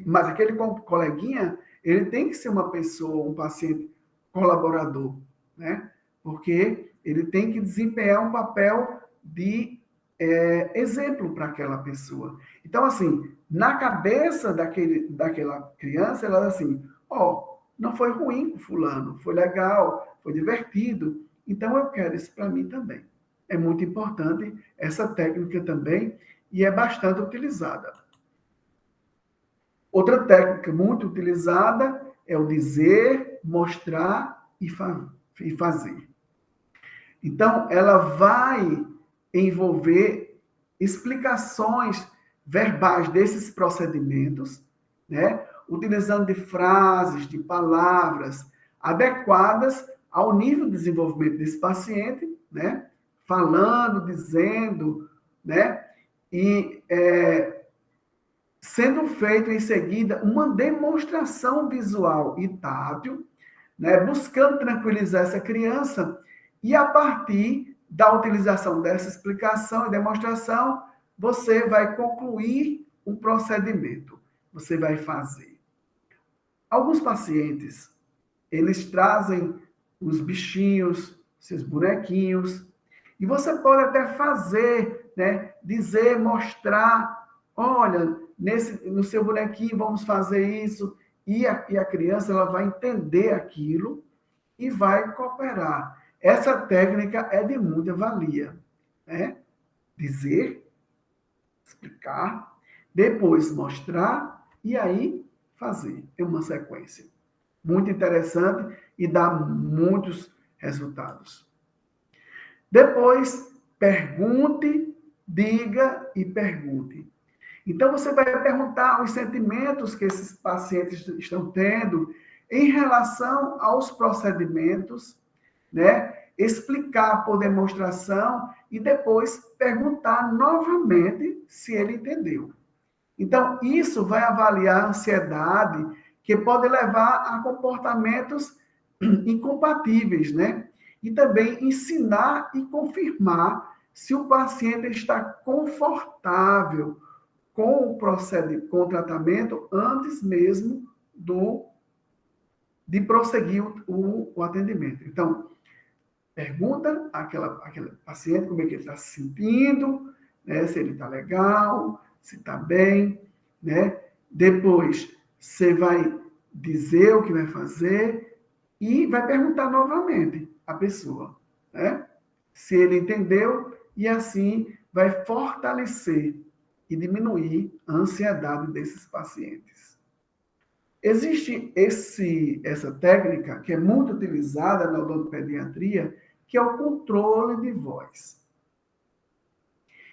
Mas aquele coleguinha, ele tem que ser uma pessoa, um paciente colaborador, né? Porque ele tem que desempenhar um papel de exemplo para aquela pessoa. Então, assim, na cabeça daquela criança, ela assim, não foi ruim com fulano, foi legal, foi divertido, então eu quero isso para mim também. É muito importante essa técnica também e é bastante utilizada. Outra técnica muito utilizada é o dizer, mostrar e fazer. Então, ela vai envolver explicações verbais desses procedimentos, né? Utilizando de frases, de palavras adequadas ao nível de desenvolvimento desse paciente, né? Falando, dizendo, né? E sendo feito em seguida uma demonstração visual e tátil, né, buscando tranquilizar essa criança, e a partir da utilização dessa explicação e demonstração, você vai concluir o procedimento, você vai fazer. Alguns pacientes, eles trazem os bichinhos, seus bonequinhos, e você pode até fazer, né, dizer, mostrar, olha, no seu bonequinho vamos fazer isso, e a criança ela vai entender aquilo e vai cooperar. Essa técnica é de muita valia, né? Dizer, explicar, depois mostrar e aí fazer. É uma sequência muito interessante e dá muitos resultados. Depois, pergunte, diga e pergunte. Então, você vai perguntar os sentimentos que esses pacientes estão tendo em relação aos procedimentos, né? Explicar por demonstração e depois perguntar novamente se ele entendeu. Então, isso vai avaliar a ansiedade, que pode levar a comportamentos incompatíveis, né? E também ensinar e confirmar se o paciente está confortável com o tratamento antes mesmo de prosseguir o atendimento. Então, pergunta àquele paciente como é que ele está se sentindo, né? Se ele está legal, se está bem, né? Depois, você vai dizer o que vai fazer e vai perguntar novamente à pessoa, né? Se ele entendeu, e assim vai fortalecer e diminuir a ansiedade desses pacientes. Existe essa técnica que é muito utilizada na odontopediatria, que é o controle de voz.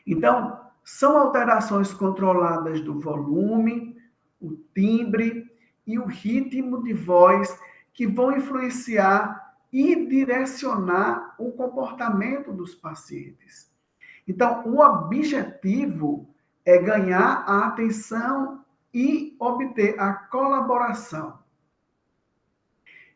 Então, são alterações controladas do volume, o timbre e o ritmo de voz que vão influenciar e direcionar o comportamento dos pacientes. Então, o objetivo é ganhar a atenção e obter a colaboração.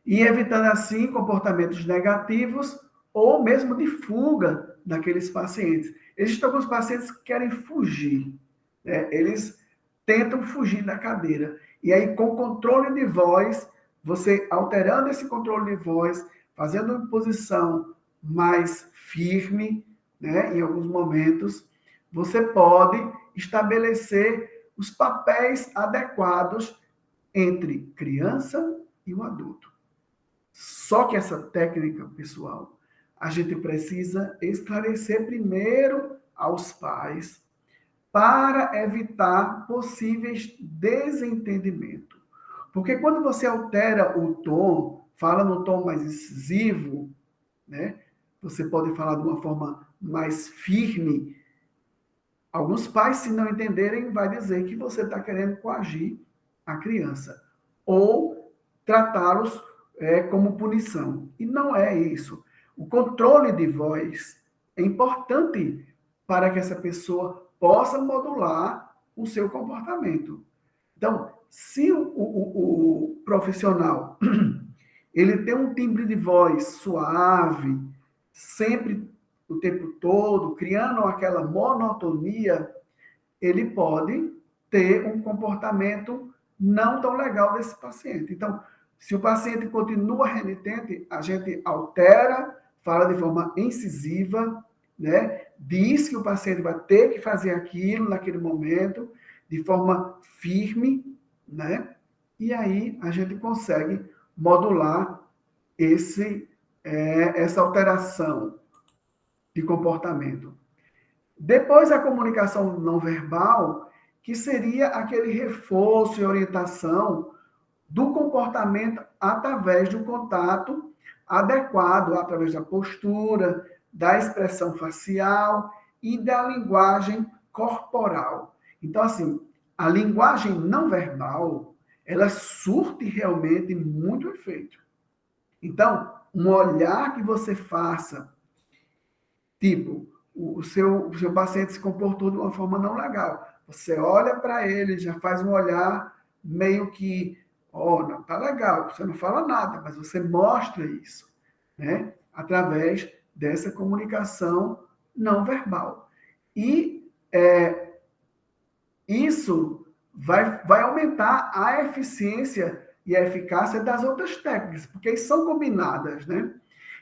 E evitando assim comportamentos negativos ou mesmo de fuga daqueles pacientes. Existem alguns pacientes que querem fugir, né? Eles tentam fugir da cadeira. E aí, com controle de voz, você alterando esse controle de voz, fazendo uma posição mais firme, né? Em alguns momentos, você pode estabelecer os papéis adequados entre criança e o adulto. Só que essa técnica, pessoal, a gente precisa esclarecer primeiro aos pais para evitar possíveis desentendimentos. Porque quando você altera o tom, fala no tom mais incisivo, né? Você pode falar de uma forma mais firme. Alguns pais, se não entenderem, vai dizer que você está querendo coagir a criança ou tratá-los como punição. E não é isso. O controle de voz é importante para que essa pessoa possa modular o seu comportamento. Então, se o profissional ele tem um timbre de voz suave, sempre o tempo todo, criando aquela monotonia, ele pode ter um comportamento não tão legal desse paciente. Então, se o paciente continua renitente, a gente altera, fala de forma incisiva, né? Diz que o paciente vai ter que fazer aquilo naquele momento, de forma firme, né? E aí a gente consegue modular essa alteração de comportamento. Depois, a comunicação não verbal, que seria aquele reforço e orientação do comportamento através do contato adequado, através da postura, da expressão facial e da linguagem corporal. Então, assim, a linguagem não verbal, ela surte realmente muito efeito. Então, um olhar que você faça, tipo, o seu paciente se comportou de uma forma não legal. Você olha para ele, já faz um olhar meio que, ó, não tá legal, você não fala nada, mas você mostra isso, né? Através dessa comunicação não verbal. E isso vai aumentar a eficiência e a eficácia das outras técnicas, porque são combinadas, né?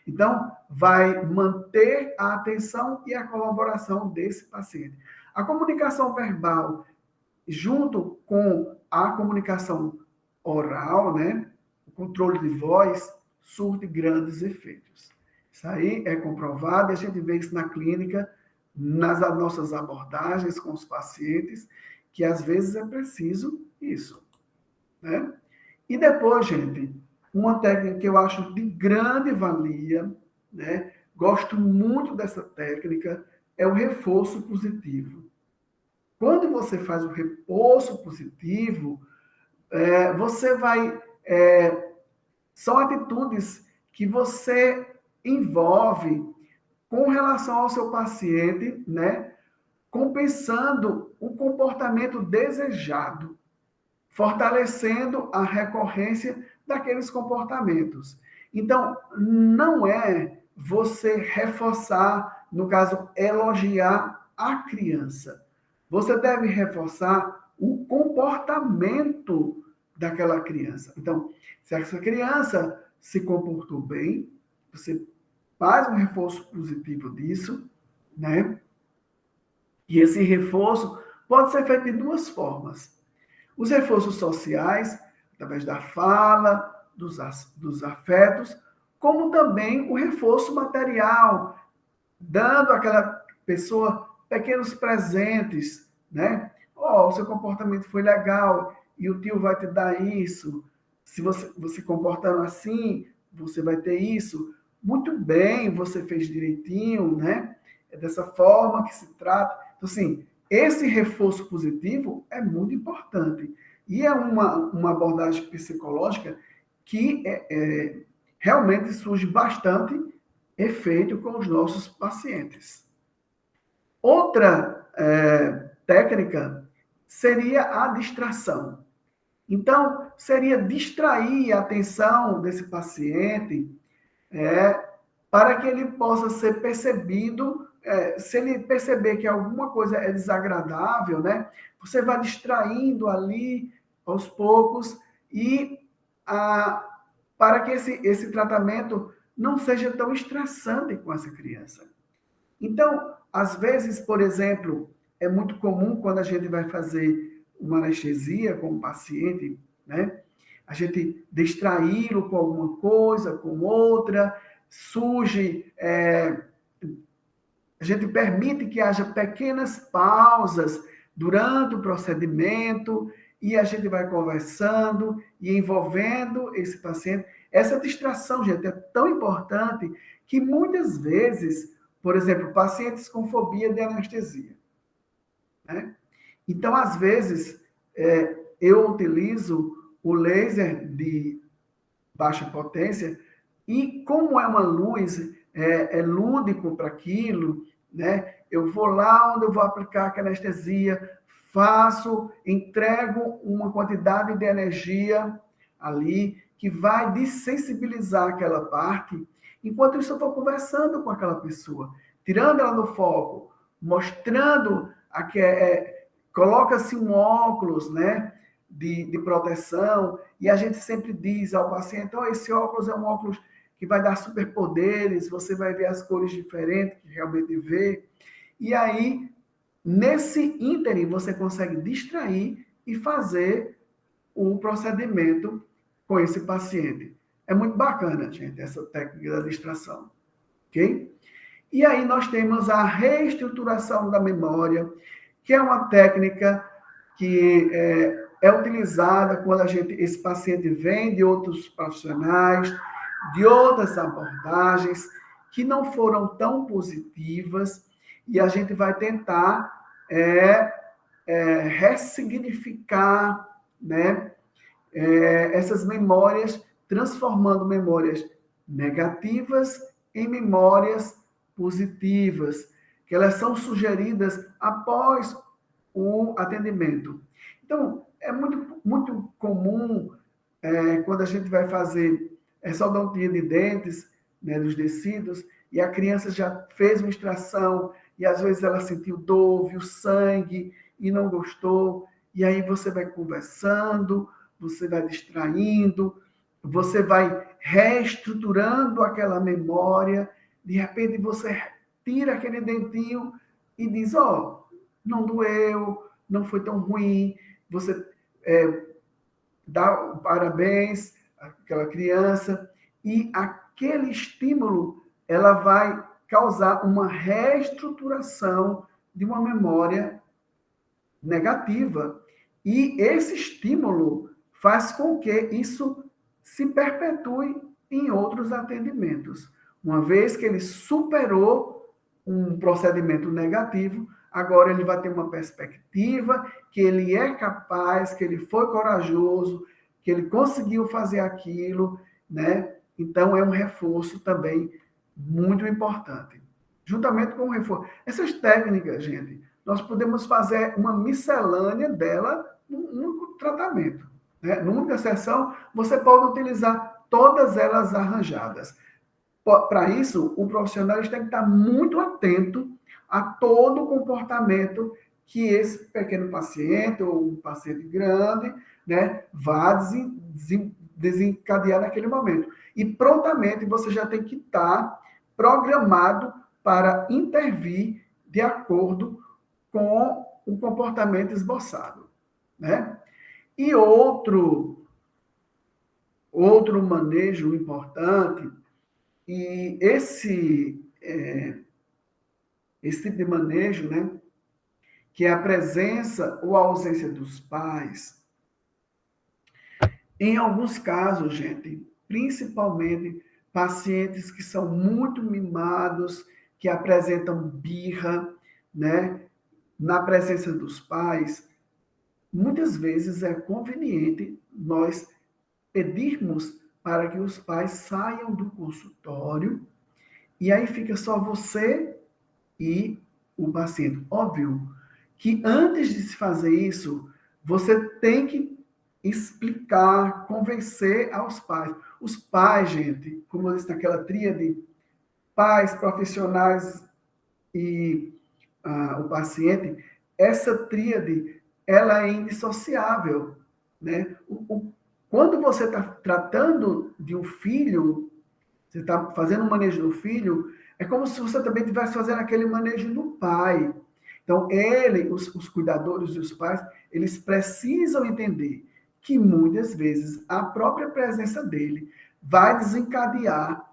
Então, vai manter a atenção e a colaboração desse paciente. A comunicação verbal, junto com a comunicação oral, né, o controle de voz, surte grandes efeitos. Isso aí é comprovado, a gente vê isso na clínica, nas nossas abordagens com os pacientes, que às vezes é preciso isso, né? E depois, gente, uma técnica que eu acho de grande valia, né? Gosto muito dessa técnica, é o reforço positivo. Quando você faz o reforço positivo, você vai. São atitudes que você envolve com relação ao seu paciente, né? Compensando o comportamento desejado, fortalecendo a recorrência daqueles comportamentos. Então, não é você reforçar, no caso, elogiar a criança. Você deve reforçar o comportamento daquela criança. Então, se essa criança se comportou bem, você faz um reforço positivo disso, né? E esse reforço pode ser feito de duas formas. Os reforços sociais, através da fala, dos afetos, como também o reforço material, dando àquela pessoa pequenos presentes, né? Oh, o seu comportamento foi legal e o tio vai te dar isso. Se você comportando assim, você vai ter isso. Muito bem, você fez direitinho, né? É dessa forma que se trata. Então, assim, esse reforço positivo é muito importante. E é uma abordagem psicológica que realmente surge bastante efeito com os nossos pacientes. Outra técnica seria a distração. Então, seria distrair a atenção desse paciente para que ele possa ser percebido. Se ele perceber que alguma coisa é desagradável, né, você vai distraindo ali aos poucos e para que esse tratamento não seja tão estressante com essa criança. Então, às vezes, por exemplo, é muito comum quando a gente vai fazer uma anestesia com o paciente, né? A gente distraí-lo com alguma coisa, com outra, surge, a gente permite que haja pequenas pausas durante o procedimento e a gente vai conversando e envolvendo esse paciente. Essa distração, gente, é tão importante que muitas vezes, por exemplo, pacientes com fobia de anestesia, né? Então, às vezes, eu utilizo o laser de baixa potência e como é uma luz, é lúdico para aquilo, né? Eu vou lá onde eu vou aplicar a anestesia, faço, entrego uma quantidade de energia ali que vai desensibilizar aquela parte. Enquanto isso, eu estou conversando com aquela pessoa, tirando ela do foco, mostrando coloca-se um óculos, né, de proteção, e a gente sempre diz ao paciente, oh, esse óculos é um óculos que vai dar superpoderes, você vai ver as cores diferentes que realmente vê. E aí, nesse ínterim, você consegue distrair e fazer o procedimento com esse paciente. É muito bacana, gente, essa técnica da distração, ok? E aí nós temos a reestruturação da memória, que é uma técnica que é utilizada quando esse paciente vem de outros profissionais, de outras abordagens que não foram tão positivas, e a gente vai tentar ressignificar, né, essas memórias, transformando memórias negativas em memórias positivas, que elas são sugeridas após o atendimento. Então, é muito comum, quando a gente vai fazer essa odontia de dentes, né, dos tecidos, e a criança já fez uma extração, e às vezes ela sentiu dor, viu sangue, e não gostou, e aí você vai conversando, você vai distraindo, você vai reestruturando aquela memória, de repente você tira aquele dentinho e diz, ó, não doeu, não foi tão ruim, você dá parabéns àquela criança, e aquele estímulo, ela vai causar uma reestruturação de uma memória negativa. E esse estímulo faz com que isso se perpetue em outros atendimentos. Uma vez que ele superou um procedimento negativo, agora ele vai ter uma perspectiva que ele é capaz, que ele foi corajoso, que ele conseguiu fazer aquilo, né? Então, é um reforço também muito importante. Juntamente com o reforço. Essas técnicas, gente, nós podemos fazer uma miscelânea dela num único tratamento, né? Numa única sessão, você pode utilizar todas elas arranjadas. Para isso, o profissional tem que estar muito atento a todo o comportamento que esse pequeno paciente ou um paciente grande, né, vá desencadear naquele momento. E prontamente você já tem que estar programado para intervir de acordo com o comportamento esboçado, né? E outro manejo importante, e esse tipo de manejo, né, que é a presença ou a ausência dos pais, em alguns casos, gente, principalmente pacientes que são muito mimados, que apresentam birra, né, na presença dos pais, muitas vezes é conveniente nós pedirmos para que os pais saiam do consultório e aí fica só você e o paciente. Óbvio que antes de se fazer isso, você tem que explicar, convencer aos pais. Os pais, gente, como eu disse naquela tríade, pais, profissionais e o paciente, essa tríade, ela é indissociável, né? Quando você está tratando de um filho, você está fazendo um manejo do filho, é como se você também estivesse fazendo aquele manejo do pai. Então, os cuidadores e os pais, eles precisam entender que muitas vezes a própria presença dele vai desencadear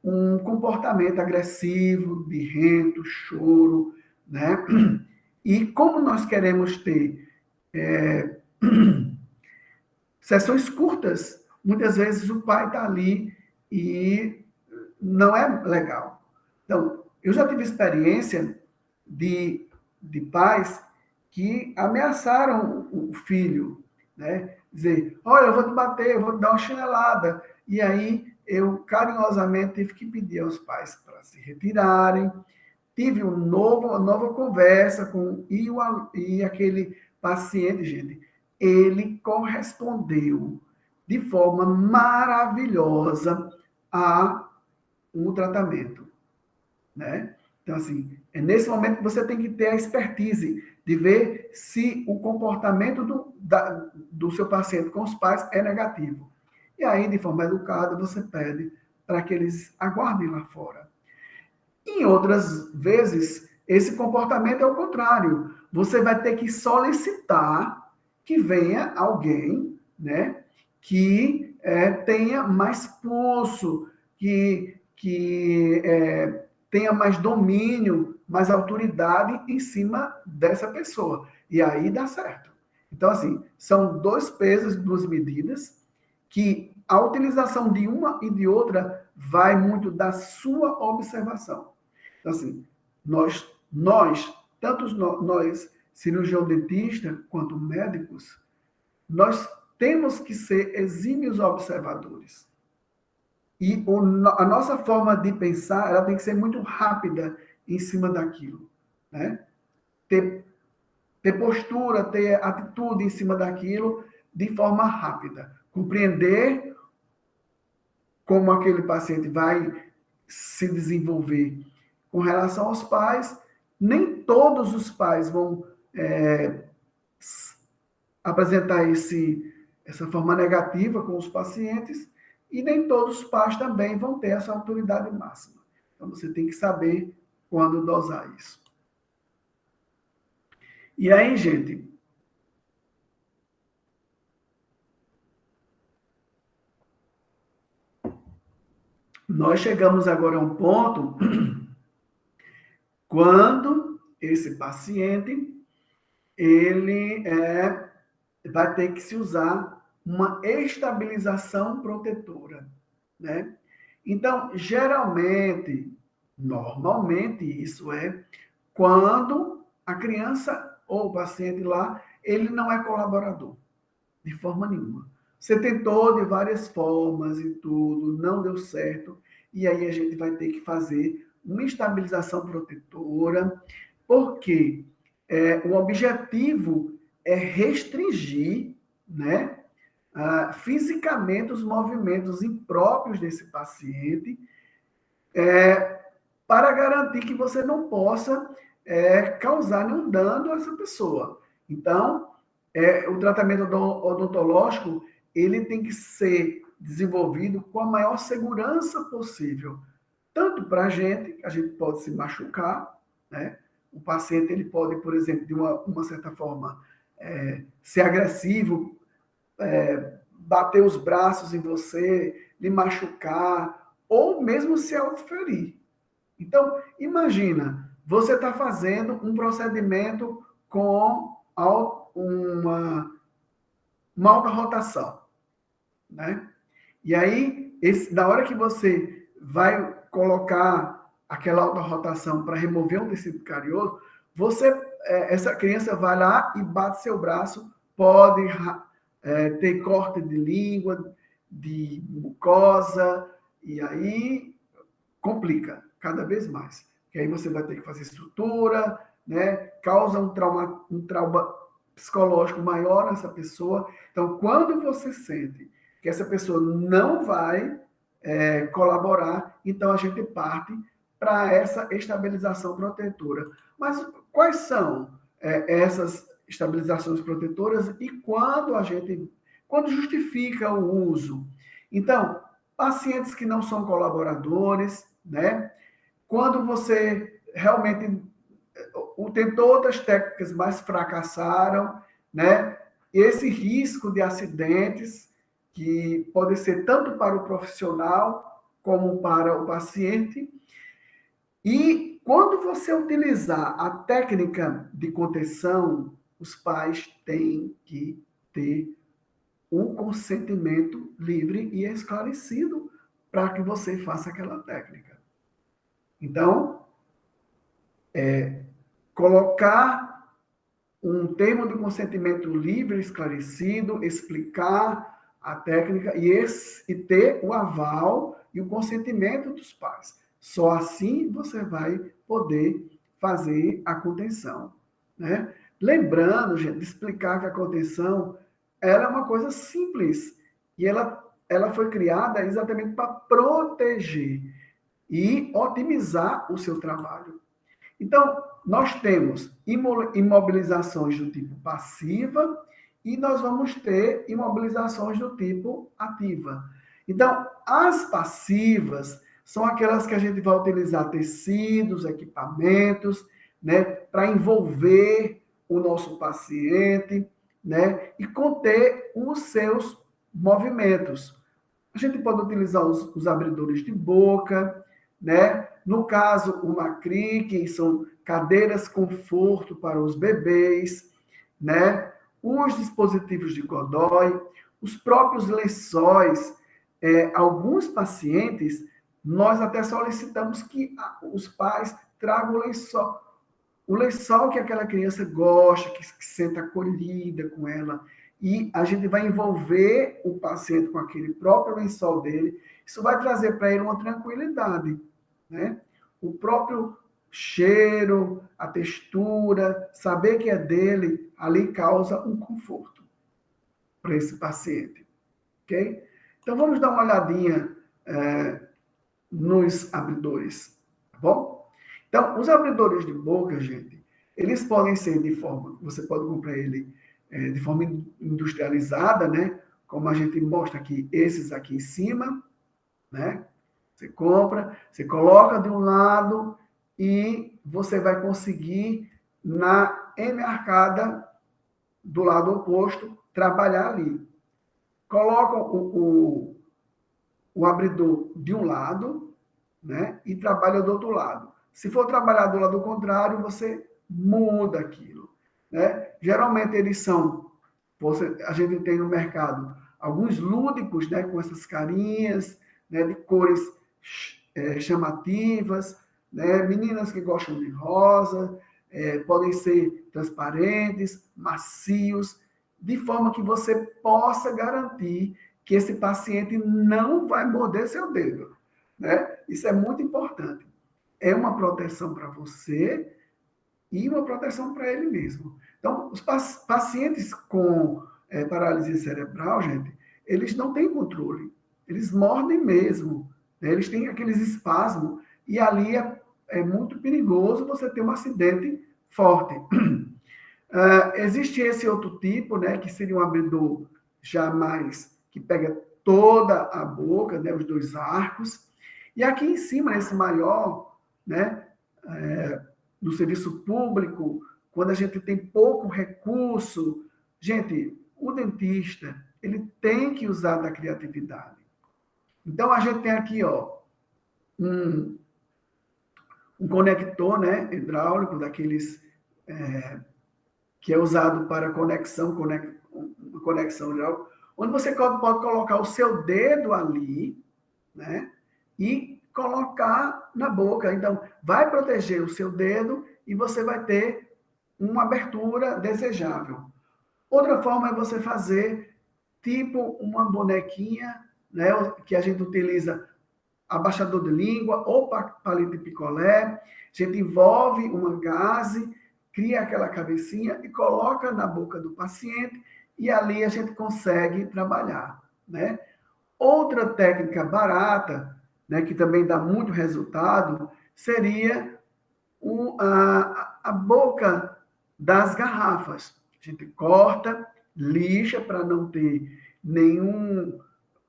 um comportamento agressivo, birrento, choro, né? E como nós queremos ter sessões curtas, muitas vezes o pai está ali e não é legal. Então, eu já tive experiência de pais que ameaçaram o filho, né? Dizer, olha, eu vou te bater, eu vou te dar uma chinelada. E aí eu carinhosamente tive que pedir aos pais para se retirarem. Tive uma nova conversa e aquele paciente, gente, ele correspondeu de forma maravilhosa a um tratamento, né? Então, assim, é nesse momento que você tem que ter a expertise de ver se o comportamento do seu paciente com os pais é negativo. E aí, de forma educada, você pede para que eles aguardem lá fora. Em outras vezes, esse comportamento é o contrário. Você vai ter que solicitar que venha alguém, né, que tenha mais pulso, que tenha mais domínio, mais autoridade em cima dessa pessoa. E aí dá certo. Então, assim, são dois pesos, duas medidas, que a utilização de uma e de outra vai muito da sua observação. Então, assim, tanto nós, cirurgião dentista, quanto médicos, nós temos que ser exímios observadores. E a nossa forma de pensar, ela tem que ser muito rápida em cima daquilo, né? Ter, ter postura, ter atitude em cima daquilo de forma rápida. Compreender como aquele paciente vai se desenvolver com relação aos pais. Nem todos os pais vão apresentar essa forma negativa com os pacientes, e nem todos os pais também vão ter essa autoridade máxima. Então, você tem que saber quando dosar isso. E aí, gente, nós chegamos agora a um ponto quando esse paciente ele vai ter que se usar uma estabilização protetora, né? Então, geralmente, normalmente, isso é quando a criança ou o paciente lá, ele não é colaborador, de forma nenhuma. Você tentou de várias formas e tudo, não deu certo, e aí a gente vai ter que fazer uma estabilização protetora, porque o objetivo é restringir, né, fisicamente os movimentos impróprios desse paciente, para garantir que você não possa causar nenhum dano a essa pessoa. Então, o tratamento odontológico ele tem que ser desenvolvido com a maior segurança possível, tanto para a gente pode se machucar, né? O paciente ele pode, por exemplo, de uma certa forma, ser agressivo, bater os braços em você, lhe machucar, ou mesmo se autoferir. Então, imagina, você está fazendo um procedimento com uma alta rotação, né? E aí, na hora que você vai colocar aquela alta rotação para remover um tecido carioso, essa criança vai lá e bate seu braço, pode ter corte de língua, de mucosa, e aí complica cada vez mais. Que aí você vai ter que fazer sutura, né? Causa um trauma psicológico maior nessa pessoa. Então, quando você sente que essa pessoa não vai colaborar, então a gente parte para essa estabilização protetora. Mas quais são essas estabilizações protetoras e quando justifica o uso? Então, pacientes que não são colaboradores, né? Quando você realmente tentou outras técnicas, mas fracassaram, né? Esse risco de acidentes, que pode ser tanto para o profissional como para o paciente. E quando você utilizar a técnica de contenção, os pais têm que ter o consentimento livre e esclarecido para que você faça aquela técnica. Então, colocar um termo de consentimento livre, esclarecido, explicar a técnica e ter o aval e o consentimento dos pais. Só assim você vai poder fazer a contenção, né? Lembrando, gente, de explicar que a contenção ela é uma coisa simples e ela foi criada exatamente para proteger e otimizar o seu trabalho. Então, nós temos imobilizações do tipo passiva e nós vamos ter imobilizações do tipo ativa. Então, as passivas são aquelas que a gente vai utilizar tecidos, equipamentos, né, para envolver o nosso paciente, né, e conter os seus movimentos. A gente pode utilizar os abridores de boca, né? No caso, o Macri, que são cadeiras conforto para os bebês, né? Os dispositivos de Godoy, os próprios lençóis. Alguns pacientes, nós até solicitamos que os pais tragam o lençol que aquela criança gosta, que se senta acolhida com ela, e a gente vai envolver o paciente com aquele próprio lençol dele. Isso vai trazer para ele uma tranquilidade, né? O próprio cheiro, a textura, saber que é dele, ali causa um conforto para esse paciente, ok? Então vamos dar uma olhadinha nos abridores, tá bom? Então, os abridores de boca, gente, eles podem ser você pode comprar ele de forma industrializada, né? Como a gente mostra aqui, esses aqui em cima, né? Você compra, você coloca de um lado e você vai conseguir, na M-arcada do lado oposto, trabalhar ali. Coloca o abridor de um lado, né? E trabalha do outro lado. Se for trabalhar do lado contrário, você muda aquilo, né? Geralmente eles são, a gente tem no mercado alguns lúdicos, né? Com essas carinhas, né? De cores chamativas, né? Meninas que gostam de rosa, podem ser transparentes, macios, de forma que você possa garantir que esse paciente não vai morder seu dedo, né? Isso é muito importante. É uma proteção para você e uma proteção para ele mesmo. Então, os pacientes com paralisia cerebral, gente, eles não têm controle. Eles mordem mesmo, né? Eles têm aqueles espasmos e ali é muito perigoso você ter um acidente forte. Existe esse outro tipo, né, que seria um abridor jamais que pega toda a boca, né, os dois arcos. E aqui em cima, esse maior, né, no serviço público, quando a gente tem pouco recurso, gente, o dentista, ele tem que usar da criatividade. Então, a gente tem aqui, ó, um conector, né, hidráulico, daqueles que é usado para conexão hidráulica, onde você pode colocar o seu dedo ali, né, e colocar na boca. Então, vai proteger o seu dedo e você vai ter uma abertura desejável. Outra forma é você fazer tipo uma bonequinha, né, que a gente utiliza abaixador de língua ou palito de picolé. A gente envolve uma gaze, cria aquela cabecinha e coloca na boca do paciente e ali a gente consegue trabalhar, né? Outra técnica barata, né, que também dá muito resultado, seria a boca das garrafas. A gente corta, lixa para não ter nenhum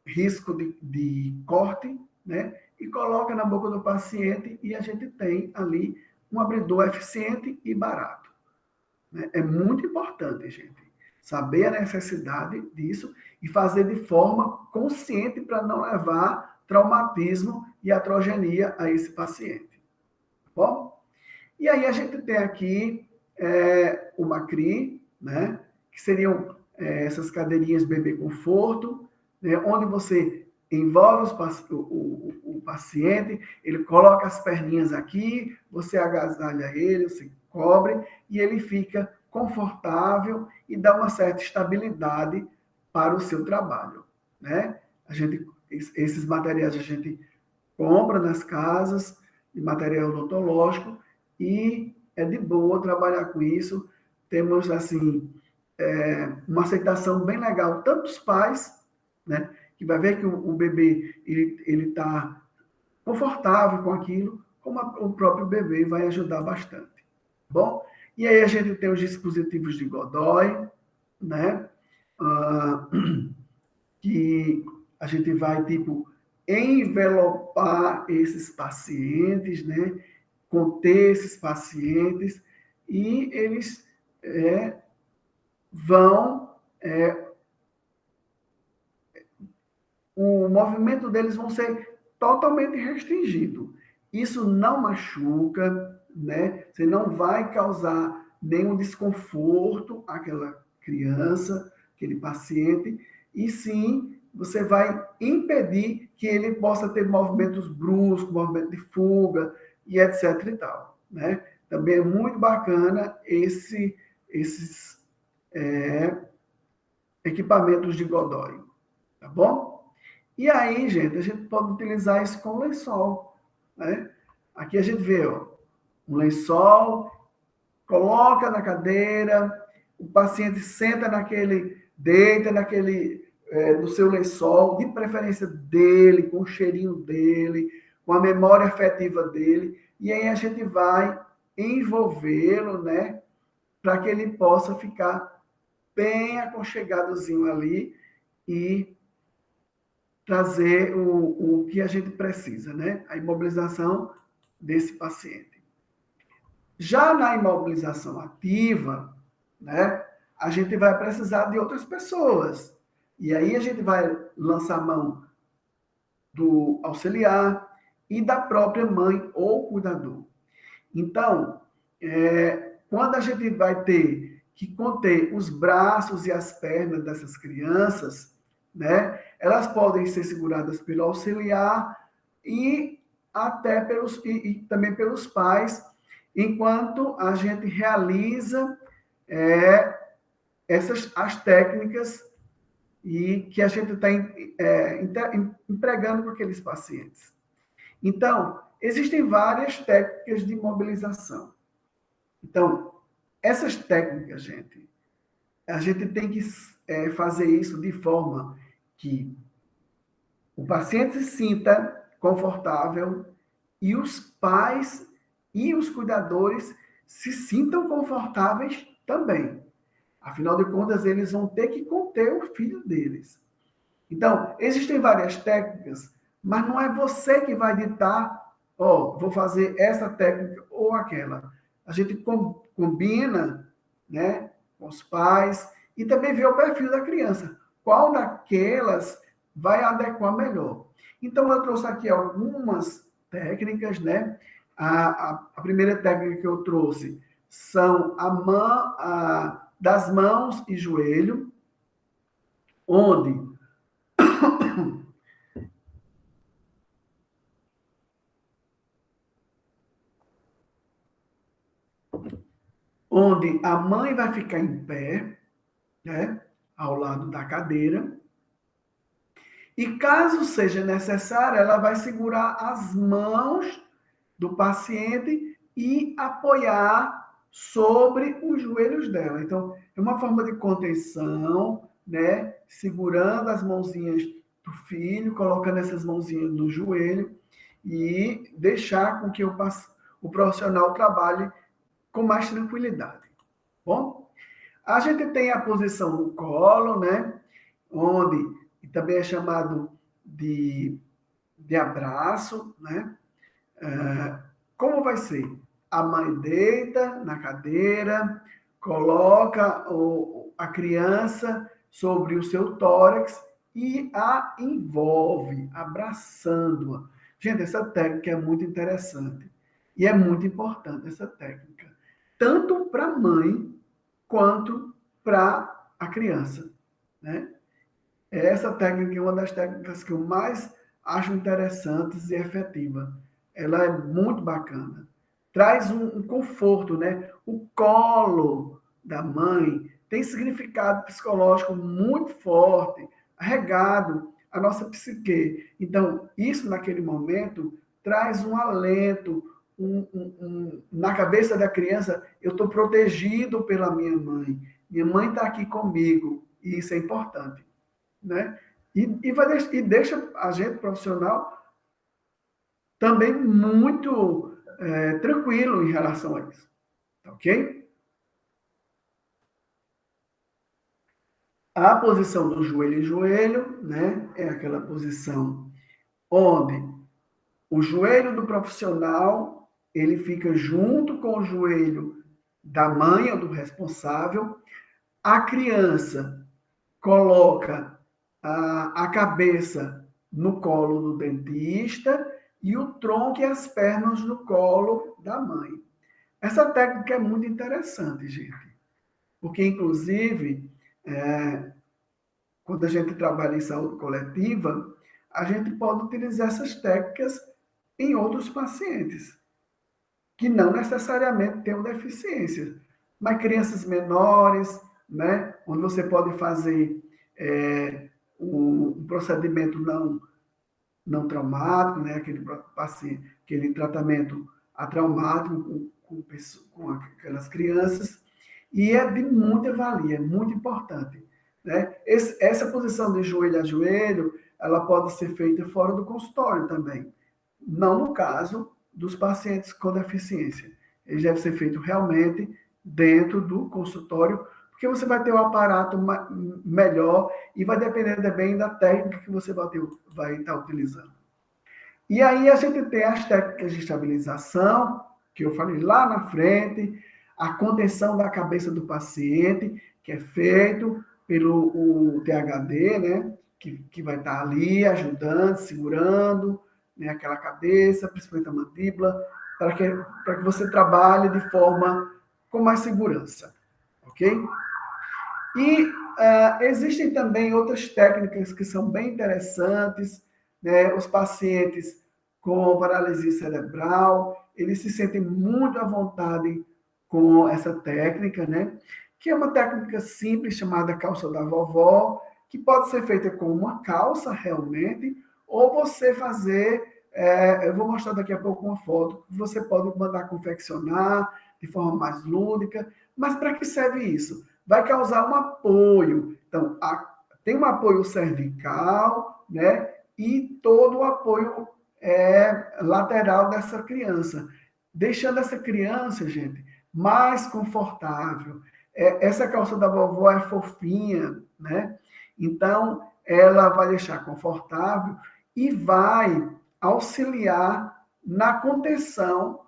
risco de corte, né? E coloca na boca do paciente e a gente tem ali um abridor eficiente e barato, né? É muito importante, gente, saber a necessidade disso e fazer de forma consciente para não levar traumatismo e atrogenia a esse paciente. Tá bom? E aí a gente tem aqui o Macri, né? Que seriam essas cadeirinhas bebê conforto, né? Onde você envolve o paciente, ele coloca as perninhas aqui, você agasalha ele, você cobre, e ele fica confortável e dá uma certa estabilidade para o seu trabalho, né? Esses materiais a gente compra nas casas, de material odontológico, e é de boa trabalhar com isso. Temos, assim, uma aceitação bem legal, tanto dos pais, né, que vai ver que o bebê ele está confortável com aquilo, como o próprio bebê vai ajudar bastante. Bom, e aí a gente tem os dispositivos de Godoy, né, ah, que a gente vai, tipo, envelopar esses pacientes, né, conter esses pacientes, e eles vão, o movimento deles vão ser totalmente restringido. Isso não machuca, né? Você não vai causar nenhum desconforto àquela criança, aquele paciente, e sim você vai impedir que ele possa ter movimentos bruscos, movimento de fuga e etc e tal, né? Também é muito bacana esses equipamentos de Godoy, tá bom? E aí, gente, a gente pode utilizar isso com lençol, né? Aqui a gente vê, ó, um lençol, coloca na cadeira, o paciente senta deita no seu lençol, de preferência dele, com o cheirinho dele, com a memória afetiva dele, e aí a gente vai envolvê-lo, né, para que ele possa ficar bem aconchegadozinho ali e trazer o que a gente precisa, né? A imobilização desse paciente. Já na imobilização ativa, né, a gente vai precisar de outras pessoas. E aí a gente vai lançar mão do auxiliar e da própria mãe ou cuidador. Então, quando a gente vai ter que conter os braços e as pernas dessas crianças, né, elas podem ser seguradas pelo auxiliar e até e também pelos pais, enquanto a gente realiza as técnicas e que a gente está empregando com aqueles pacientes. Então, existem várias técnicas de mobilização. Então, essas técnicas, gente, a gente tem que fazer isso de forma que o paciente se sinta confortável e os pais e os cuidadores se sintam confortáveis também. Afinal de contas, eles vão ter que conter o filho deles. Então, existem várias técnicas, mas não é você que vai ditar, vou fazer essa técnica ou aquela. A gente combina, né, com os pais e também vê o perfil da criança. Qual daquelas vai adequar melhor? Então, eu trouxe aqui algumas técnicas, né? A primeira técnica que eu trouxe são das mãos e joelho, onde a mãe vai ficar em pé, né, ao lado da cadeira, e caso seja necessário, ela vai segurar as mãos do paciente e apoiar sobre os joelhos dela. Então, é uma forma de contenção, né, segurando as mãozinhas do filho, colocando essas mãozinhas no joelho, e deixar com que o profissional trabalhe com mais tranquilidade. Bom, a gente tem a posição no colo, né? Onde também é chamado de abraço, né? Como vai ser? A mãe deita na cadeira, coloca a criança sobre o seu tórax e a envolve, abraçando-a. Gente, essa técnica é muito interessante e é muito importante essa técnica, tanto para a mãe quanto para a criança, né? Essa técnica é uma das técnicas que eu mais acho interessantes e efetiva. Ela é muito bacana. Traz um conforto, né? O colo da mãe tem significado psicológico muito forte, regado à nossa psique. Então, isso naquele momento traz um alento, na cabeça da criança, eu estou protegido pela minha mãe está aqui comigo, e isso é importante, né? E deixa a gente profissional também muito tranquilo em relação a isso, tá ok? A posição do joelho em joelho, né, é aquela posição onde o joelho do profissional ele fica junto com o joelho da mãe ou do responsável, a criança coloca a cabeça no colo do dentista e o tronco e as pernas no colo da mãe. Essa técnica é muito interessante, gente, porque, inclusive, quando a gente trabalha em saúde coletiva, a gente pode utilizar essas técnicas em outros pacientes, que não necessariamente tenham deficiência, mas crianças menores, né, onde você pode fazer um procedimento não traumático, né, aquele tratamento atraumático com aquelas crianças, e é de muita valia, é muito importante, né? Essa posição de joelho a joelho, ela pode ser feita fora do consultório também, não no caso dos pacientes com deficiência. Ele deve ser feito realmente dentro do consultório, porque você vai ter um aparato melhor e vai depender também da técnica que você vai estar utilizando. E aí a gente tem as técnicas de estabilização, que eu falei lá na frente, a contenção da cabeça do paciente, que é feito pelo o THD, né? Que vai estar ali ajudando, segurando, né, aquela cabeça, principalmente a mandíbula, para que você trabalhe de forma com mais segurança, ok? E existem também outras técnicas que são bem interessantes, né? Os pacientes com paralisia cerebral, eles se sentem muito à vontade com essa técnica, né? Que é uma técnica simples chamada calça da vovó, que pode ser feita com uma calça realmente, ou você fazer, eu vou mostrar daqui a pouco uma foto, que você pode mandar confeccionar de forma mais lúdica, mas para que serve isso? Vai causar um apoio. Então, tem um apoio cervical, né? E todo o apoio lateral dessa criança, deixando essa criança, gente, mais confortável. Essa calça da vovó é fofinha, né? Então, ela vai deixar confortável e vai auxiliar na contenção,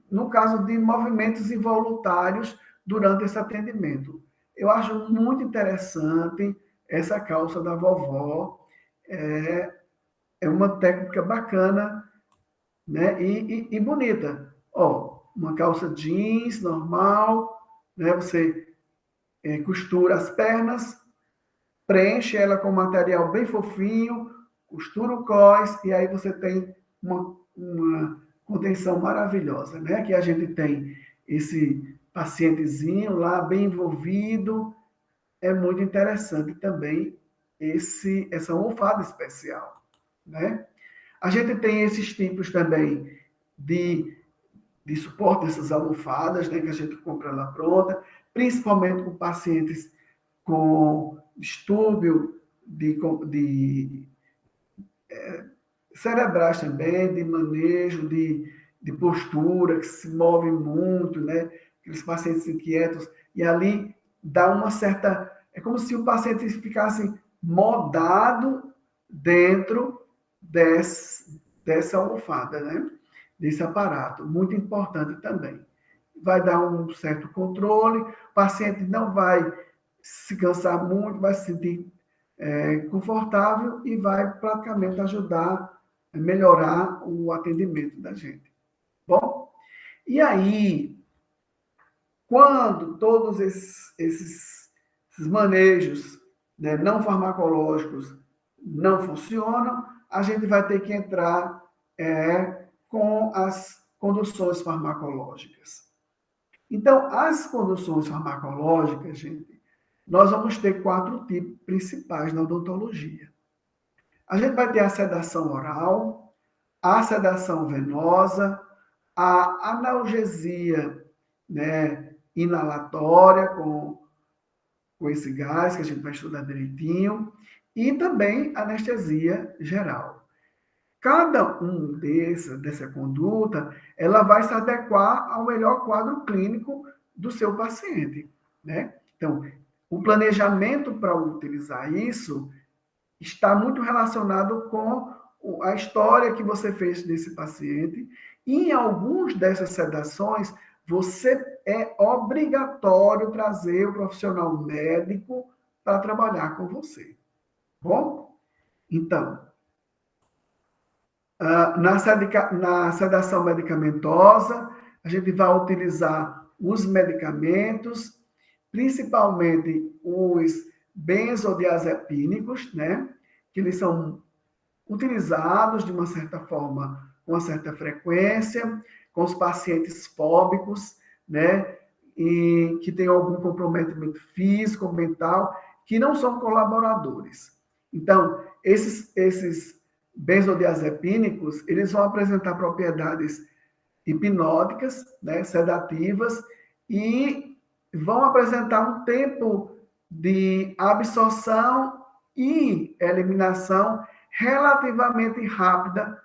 no caso de movimentos involuntários durante esse atendimento. Eu acho muito interessante essa calça da vovó. É uma técnica bacana, né? E bonita. Ó, uma calça jeans normal, né? Você costura as pernas, preenche ela com material bem fofinho, costura o cós e aí você tem uma contenção maravilhosa, né? Aqui a gente tem esse pacientezinho lá bem envolvido, é muito interessante também essa almofada especial, né? A gente tem esses tipos também de, de suporte dessas almofadas, né, que a gente compra lá pronta, principalmente com pacientes com distúrbio de cerebrais também, de manejo, de postura, que se move muito, né? Aqueles pacientes inquietos, e ali dá uma certa. É como se o paciente ficasse modado dentro dessa almofada, né? Desse aparato. Muito importante também. Vai dar um certo controle, o paciente não vai se cansar muito, vai se sentir confortável e vai praticamente ajudar a melhorar o atendimento da gente. Bom, e aí, quando todos esses manejos, né, não farmacológicos não funcionam, a gente vai ter que entrar com as conduções farmacológicas. Então, as conduções farmacológicas, gente, nós vamos ter 4 tipos principais na odontologia. A gente vai ter a sedação oral, a sedação venosa, a analgesia, né, inalatória com esse gás que a gente vai estudar direitinho, e também anestesia geral. Cada um dessa conduta, ela vai se adequar ao melhor quadro clínico do seu paciente, né? Então, o planejamento para utilizar isso está muito relacionado com a história que você fez desse paciente. E em algumas dessas sedações, você é obrigatório trazer o profissional médico para trabalhar com você. Bom? Então, na sedação medicamentosa, a gente vai utilizar os medicamentos, principalmente os benzodiazepínicos, né? Que eles são utilizados de uma certa forma, com uma certa frequência, com os pacientes fóbicos, né? E que têm algum comprometimento físico, mental, que não são colaboradores. Então, esses benzodiazepínicos, eles vão apresentar propriedades hipnóticas, né, sedativas, e vão apresentar um tempo de absorção e eliminação relativamente rápida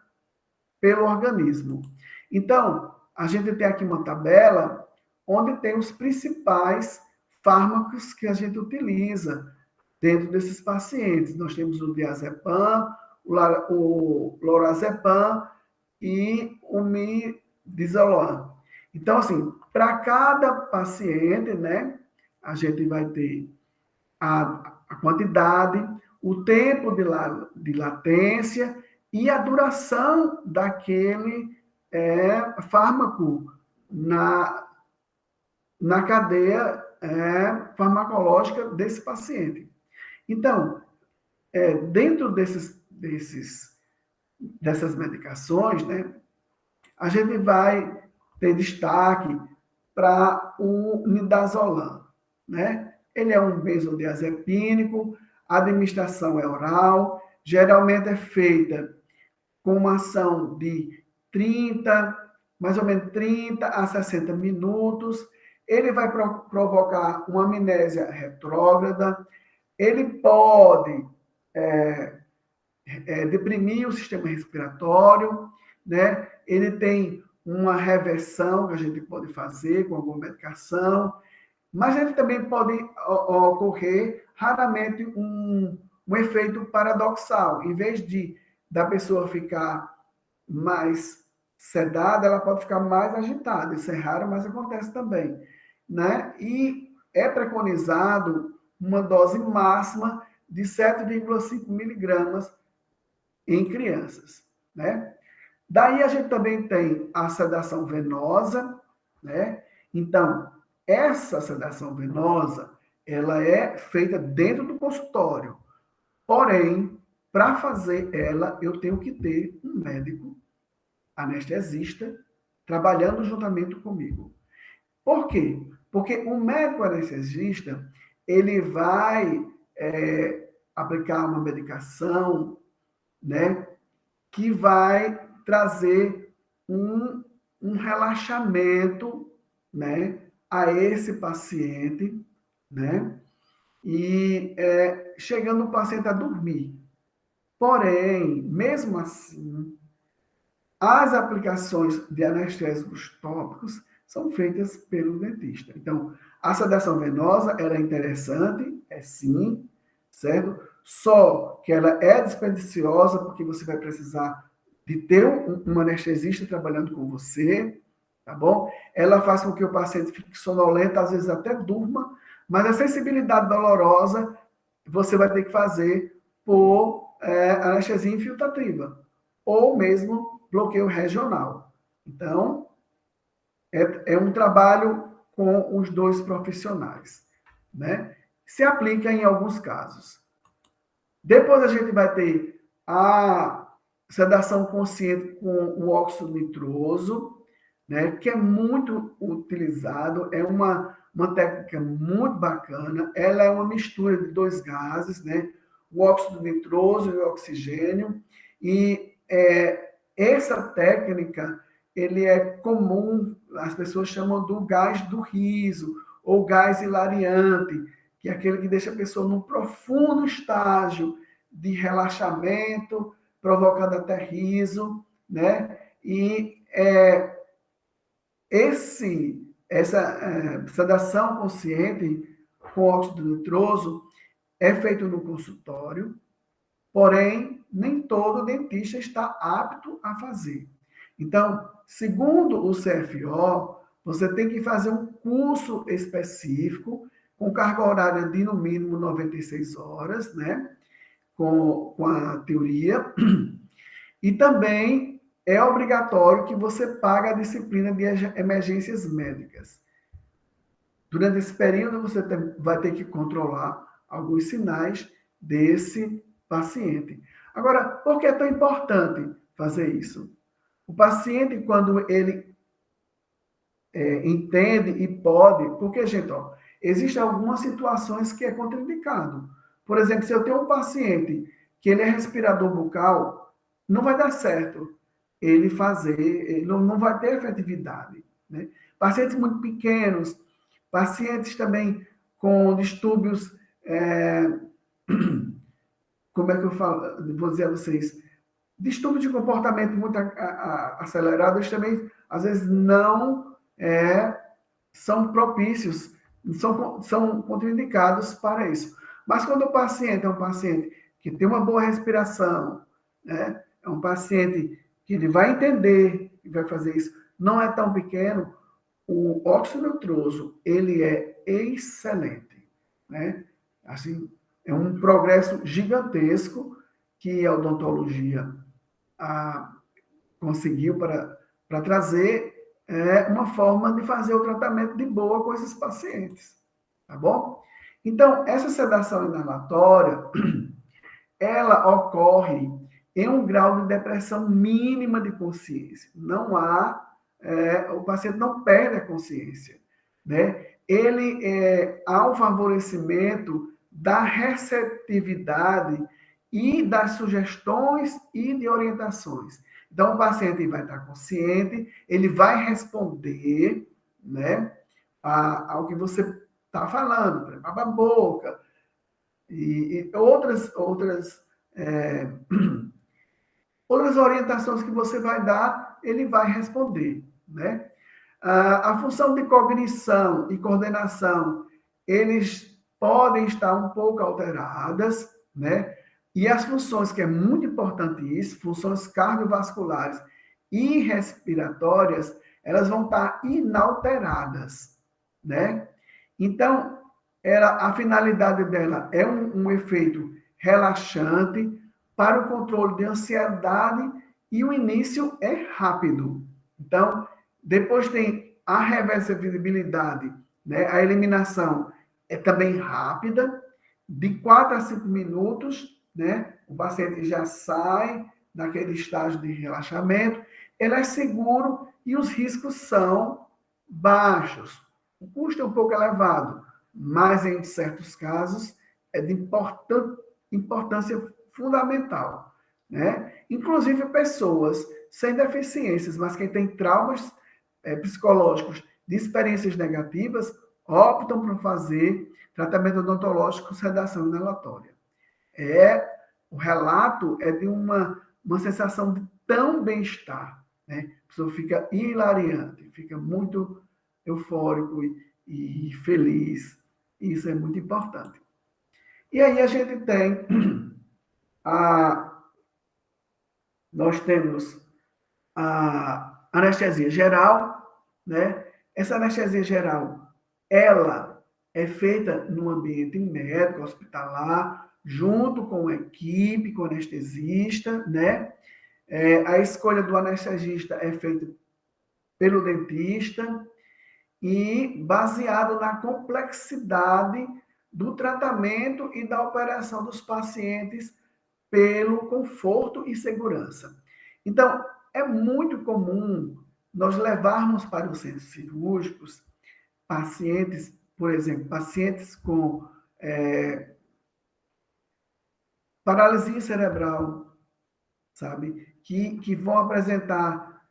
pelo organismo. Então, a gente tem aqui uma tabela onde tem os principais fármacos que a gente utiliza dentro desses pacientes. Nós temos o diazepam, o lorazepam e o midazolam. Então, assim, para cada paciente, né, a gente vai ter a quantidade, o tempo de latência e a duração daquele fármaco na cadeia farmacológica desse paciente. Então, dentro dessas medicações, né, a gente vai ter destaque para o midazolam, né? Ele é um benzodiazepínico, a administração é oral, geralmente é feita com uma ação de 30, mais ou menos 30 a 60 minutos. Ele vai provocar uma amnésia retrógrada, ele pode deprimir o sistema respiratório, né? Ele tem uma reversão que a gente pode fazer com alguma medicação, mas ele também pode ocorrer raramente um efeito paradoxal. Em vez da pessoa ficar mais sedada, ela pode ficar mais agitada. Isso é raro, mas acontece também, né? E é preconizado uma dose máxima de 7,5 miligramas em crianças, né? Daí a gente também tem a sedação venosa, né? Então, essa sedação venosa, ela é feita dentro do consultório. Porém, para fazer ela, eu tenho que ter um médico anestesista trabalhando juntamente comigo. Por quê? Porque o médico anestesista, ele vai aplicar uma medicação, né, que vai trazer um relaxamento, né, a esse paciente, né, e chegando o paciente a dormir. Porém, mesmo assim, as aplicações de anestésicos tópicos são feitas pelo dentista. Então, a sedação venosa ela é interessante, é sim, certo? Só que ela é dispendiciosa porque você vai precisar de ter um anestesista trabalhando com você, tá bom? Ela faz com que o paciente fique sonolento, às vezes até durma, mas a sensibilidade dolorosa você vai ter que fazer por anestesia infiltrativa ou mesmo bloqueio regional. Então, é um trabalho com os dois profissionais, né? Se aplica em alguns casos. Depois a gente vai ter a sedação consciente com o óxido nitroso, né, que é muito utilizado, é uma técnica muito bacana, ela é uma mistura de dois gases, né, o óxido nitroso e o oxigênio, e essa técnica, ele é comum, as pessoas chamam do gás do riso, ou gás hilariante, que é aquele que deixa a pessoa num profundo estágio de relaxamento, provocando até riso, né? E essa sedação consciente com óxido nitroso é feito no consultório, porém, nem todo dentista está apto a fazer. Então, segundo o CFO, você tem que fazer um curso específico, com carga horária de no mínimo 96 horas, né? Com a teoria. E também é obrigatório que você pague a disciplina de emergências médicas. Durante esse período, você vai ter que controlar alguns sinais desse paciente. Agora, por que é tão importante fazer isso? O paciente, quando ele entende e pode, porque, gente, ó, existem algumas situações que é contraindicado. Por exemplo, se eu tenho um paciente que ele é respirador bucal, não vai dar certo ele fazer, ele não vai ter efetividade. Né? Pacientes muito pequenos, pacientes também com distúrbios, como é que eu falo, vou dizer a vocês, distúrbios de comportamento muito acelerados também, às vezes, não são propícios, são contraindicados para isso. Mas quando o paciente é um paciente que tem uma boa respiração, né? É um paciente que ele vai entender e vai fazer isso, não é tão pequeno, o óxido nitroso, ele é excelente, né? Assim, é um progresso gigantesco que a odontologia conseguiu para trazer uma forma de fazer o tratamento de boa com esses pacientes, tá bom? Então, essa sedação inalatória, ela ocorre em um grau de depressão mínima de consciência. Não há, o paciente não perde a consciência, né? Ele há um favorecimento da receptividade e das sugestões e de orientações. Então, o paciente vai estar consciente, ele vai responder, né, ao que você está falando, por exemplo, a boca, e outras orientações que você vai dar, ele vai responder, né? A função de cognição e coordenação, eles podem estar um pouco alteradas, né? E as funções, que é muito importante isso, funções cardiovasculares e respiratórias, elas vão estar inalteradas, né? Então, a finalidade dela é um efeito relaxante para o controle de ansiedade e o início é rápido. Então, depois tem a reversibilidade, né? A eliminação é também rápida, de 4 a 5 minutos, né? O paciente já sai daquele estágio de relaxamento, ele é seguro e os riscos são baixos. O custo é um pouco elevado, mas em certos casos é de importância fundamental, né? Inclusive pessoas sem deficiências, mas que têm traumas psicológicos de experiências negativas, optam por fazer tratamento odontológico com sedação inalatória. É o relato é de uma sensação de tão bem-estar, né? A pessoa fica hilariante, fica muito eufórico e feliz. E isso é muito importante. E aí a gente tem a, nós temos a anestesia geral, né? Essa anestesia geral, ela é feita no ambiente médico, hospitalar, junto com a equipe, com o anestesista, né? A escolha do anestesista é feita pelo dentista e baseado na complexidade do tratamento e da operação dos pacientes pelo conforto e segurança. Então, é muito comum nós levarmos para os centros cirúrgicos pacientes, por exemplo, pacientes com paralisia cerebral, sabe? Que vão apresentar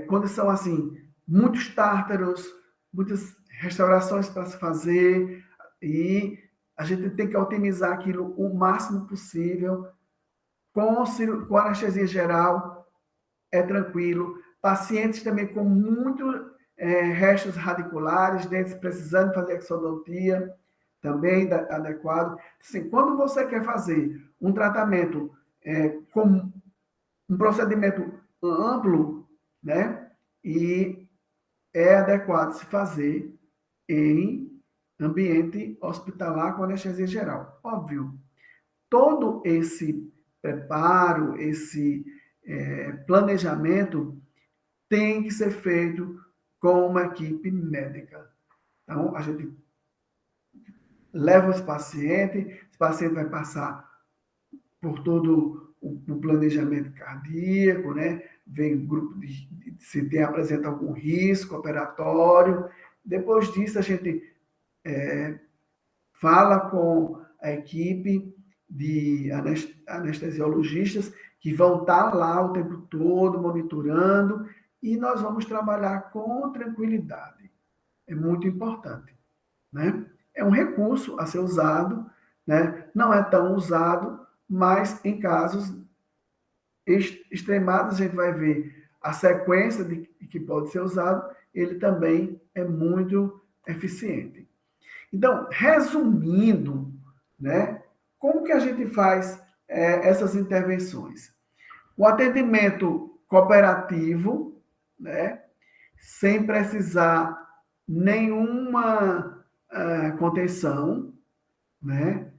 condição assim, muitos tártaros, muitas restaurações para se fazer, e a gente tem que otimizar aquilo o máximo possível. Com anestesia geral, é tranquilo. Pacientes também com muito restos radiculares, dentes precisando fazer exodontia, também adequado. Assim, quando você quer fazer um tratamento com um procedimento amplo, né? E é adequado se fazer em ambiente hospitalar com anestesia geral. Óbvio, todo esse preparo, esse planejamento tem que ser feito com uma equipe médica. Então, a gente leva esse paciente vai passar por todo o planejamento cardíaco, né? Vem o grupo se tem apresenta algum risco operatório. Depois disso, a gente fala com a equipe de anestesiologistas que vão estar lá o tempo todo monitorando e nós vamos trabalhar com tranquilidade. É muito importante, né? É um recurso a ser usado, né? Não é tão usado, mas em casos extremados a gente vai ver a sequência de que pode ser usado, ele também é muito eficiente. Então, resumindo, né, como que a gente faz essas intervenções? O atendimento cooperativo, né, sem precisar nenhuma contenção, né,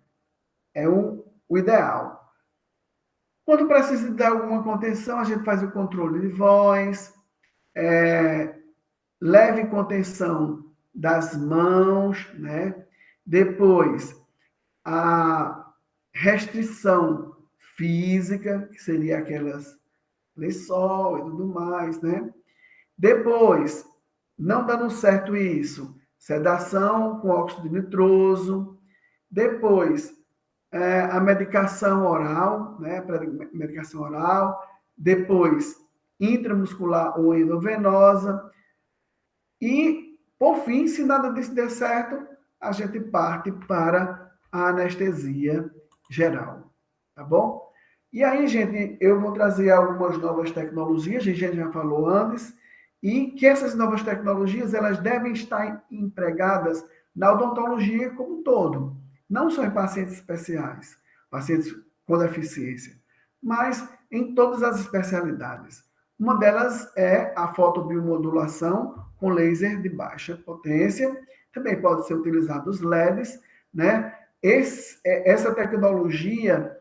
é o ideal. Quando precisa de alguma contenção, a gente faz o controle de voz, leve contenção das mãos, né? Depois, a restrição física, que seria aquelas lençol e tudo mais, né? Depois, não dando certo isso, sedação com óxido nitroso. Depois, a medicação oral, né? Medicação oral. Depois, intramuscular ou endovenosa. E, por fim, se nada disso der certo, a gente parte para a anestesia geral, tá bom? E aí, gente, eu vou trazer algumas novas tecnologias, a gente já falou antes, e que essas novas tecnologias, elas devem estar empregadas na odontologia como um todo, não só em pacientes especiais, pacientes com deficiência, mas em todas as especialidades. Uma delas é a fotobiomodulação com laser de baixa potência, também pode ser utilizado os LEDs, né? Essa tecnologia,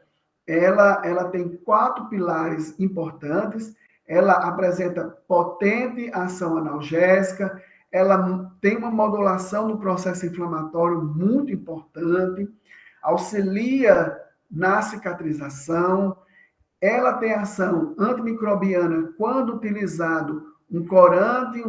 ela tem 4 pilares importantes. Ela apresenta potente ação analgésica, ela tem uma modulação do processo inflamatório muito importante, auxilia na cicatrização, ela tem ação antimicrobiana quando utilizado um corante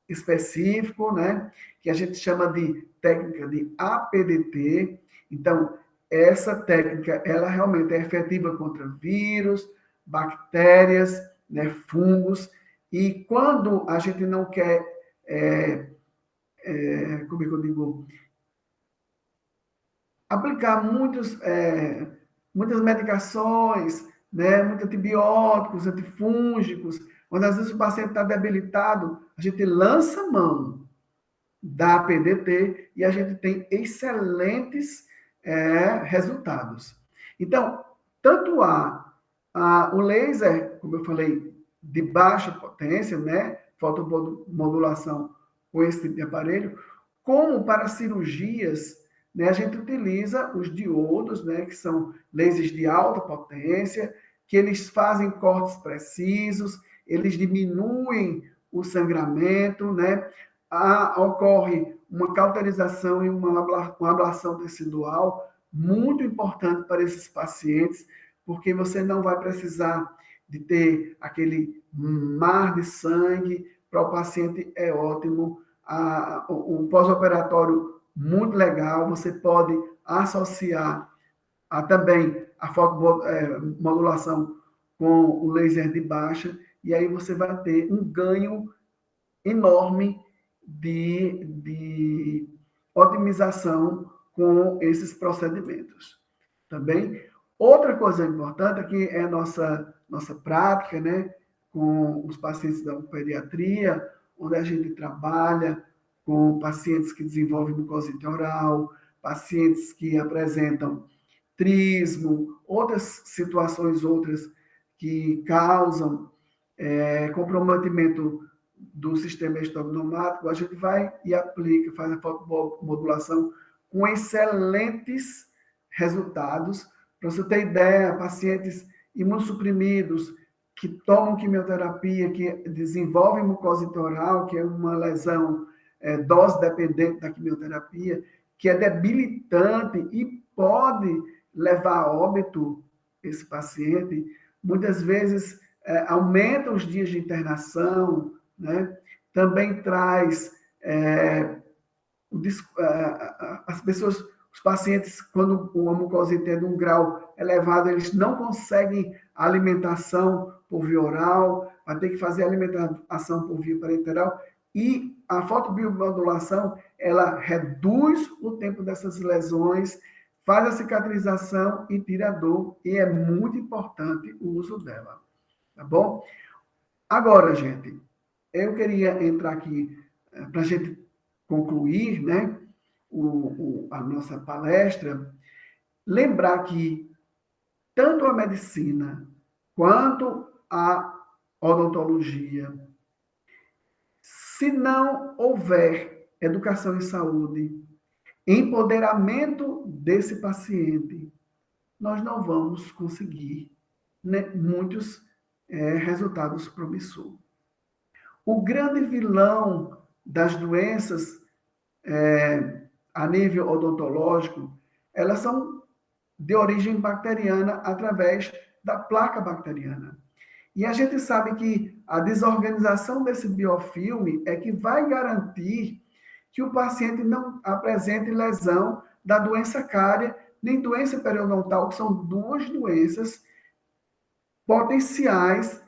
específico, né, que a gente chama de técnica de APDT. Então, essa técnica, ela realmente é efetiva contra vírus, bactérias, né, fungos, e quando a gente não quer, como é que eu digo, aplicar muitos muitas medicações, né, muitos antibióticos, antifúngicos, quando às vezes o paciente está debilitado, a gente lança mão da PDT e a gente tem excelentes resultados. Então, tanto o laser, como eu falei, de baixa potência, né, fotomodulação com esse tipo de aparelho, como para cirurgias, né, a gente utiliza os diodos, né, que são lasers de alta potência, que eles fazem cortes precisos, eles diminuem o sangramento, né, ocorre uma cauterização e uma ablação tecidual muito importante para esses pacientes, porque você não vai precisar de ter aquele mar de sangue. Para o paciente é ótimo. O pós-operatório muito legal, você pode associar também a fotomodulação com o laser de baixa, e aí você vai ter um ganho enorme de otimização com esses procedimentos. Também, outra coisa importante aqui é a nossa prática, né, com os pacientes da pediatria, onde a gente trabalha com pacientes que desenvolvem mucosite oral, pacientes que apresentam trismo, outras situações que causam comprometimento do sistema estognomático, a gente vai e aplica, faz a fotomodulação com excelentes resultados. Para você ter ideia, pacientes imunossuprimidos que tomam quimioterapia, que desenvolvem mucosite oral, que é uma lesão dose dependente da quimioterapia, que é debilitante e pode levar a óbito esse paciente, muitas vezes aumenta os dias de internação, né? Também traz as pessoas, os pacientes, quando a mucosite é de um grau elevado, eles não conseguem alimentação por via oral, vai ter que fazer alimentação por via parenteral, e a fotobiomodulação, ela reduz o tempo dessas lesões, faz a cicatrização e tira a dor, e é muito importante o uso dela, tá bom? Agora, gente, eu queria entrar aqui para a gente concluir, né, a nossa palestra, lembrar que tanto a medicina quanto a odontologia, se não houver educação em saúde, empoderamento desse paciente, nós não vamos conseguir, né, muitos resultados promissores. O grande vilão das doenças a nível odontológico, elas são de origem bacteriana através da placa bacteriana. E a gente sabe que a desorganização desse biofilme é que vai garantir que o paciente não apresente lesão da doença cária, nem doença periodontal, que são duas doenças potenciais,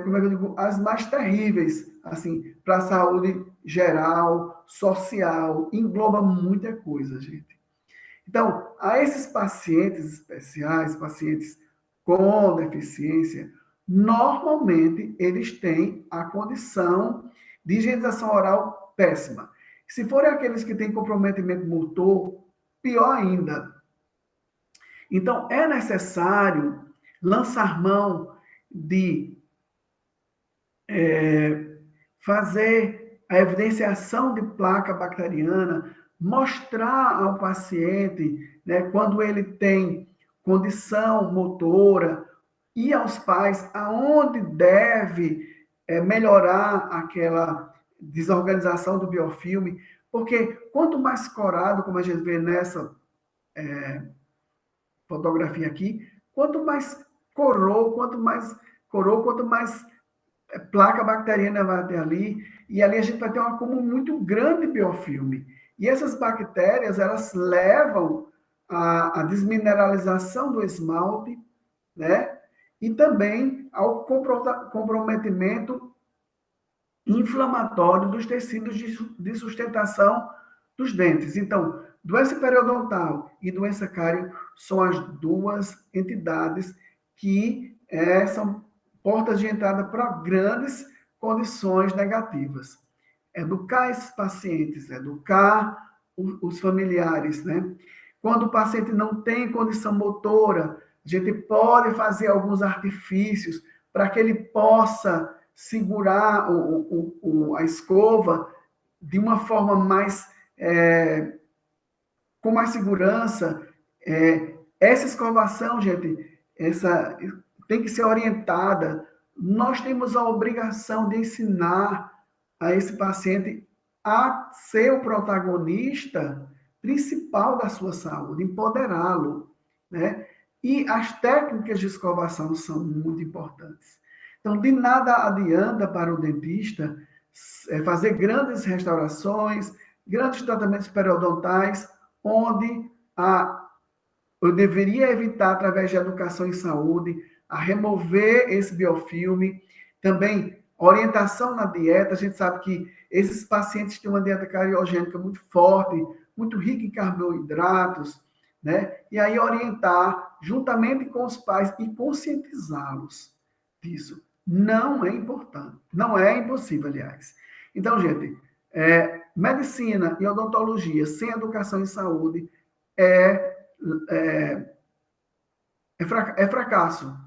como é que eu digo, as mais terríveis, assim, para a saúde geral, social, engloba muita coisa, gente. Então, a esses pacientes especiais, pacientes com deficiência, normalmente eles têm a condição de higienização oral péssima. Se forem aqueles que têm comprometimento motor, pior ainda. Então, é necessário lançar mão de fazer a evidenciação de placa bacteriana, mostrar ao paciente, né, quando ele tem condição motora, e aos pais aonde deve melhorar aquela desorganização do biofilme, porque quanto mais corado, como a gente vê nessa fotografia aqui, quanto mais quanto mais placa bacteriana vai ter ali, e ali a gente vai ter um acúmulo muito grande de biofilme. E essas bactérias, elas levam à desmineralização do esmalte, né? E também ao comprometimento inflamatório dos tecidos de sustentação dos dentes. Então, Doença periodontal e doença cárie são as duas entidades que são portas de entrada para grandes condições negativas. Educar esses pacientes, educar os familiares, né? Quando o paciente não tem condição motora, a gente pode fazer alguns artifícios para que ele possa segurar a escova de uma forma mais com mais segurança. Essa escovação, gente, tem que ser orientada. Nós temos a obrigação de ensinar a esse paciente a ser o protagonista principal da sua saúde, empoderá-lo, né? E as técnicas de escovação são muito importantes. Então, de nada adianta para o dentista fazer grandes restaurações, grandes tratamentos periodontais, onde eu deveria evitar, através de educação em saúde, a remover esse biofilme. Também, orientação na dieta. A gente sabe que esses pacientes têm uma dieta cariogênica muito forte, muito rica em carboidratos, né? E aí orientar, juntamente com os pais, e conscientizá-los disso. Não é importante. Não é impossível, aliás. Então, gente, medicina e odontologia sem educação em saúde é fracasso.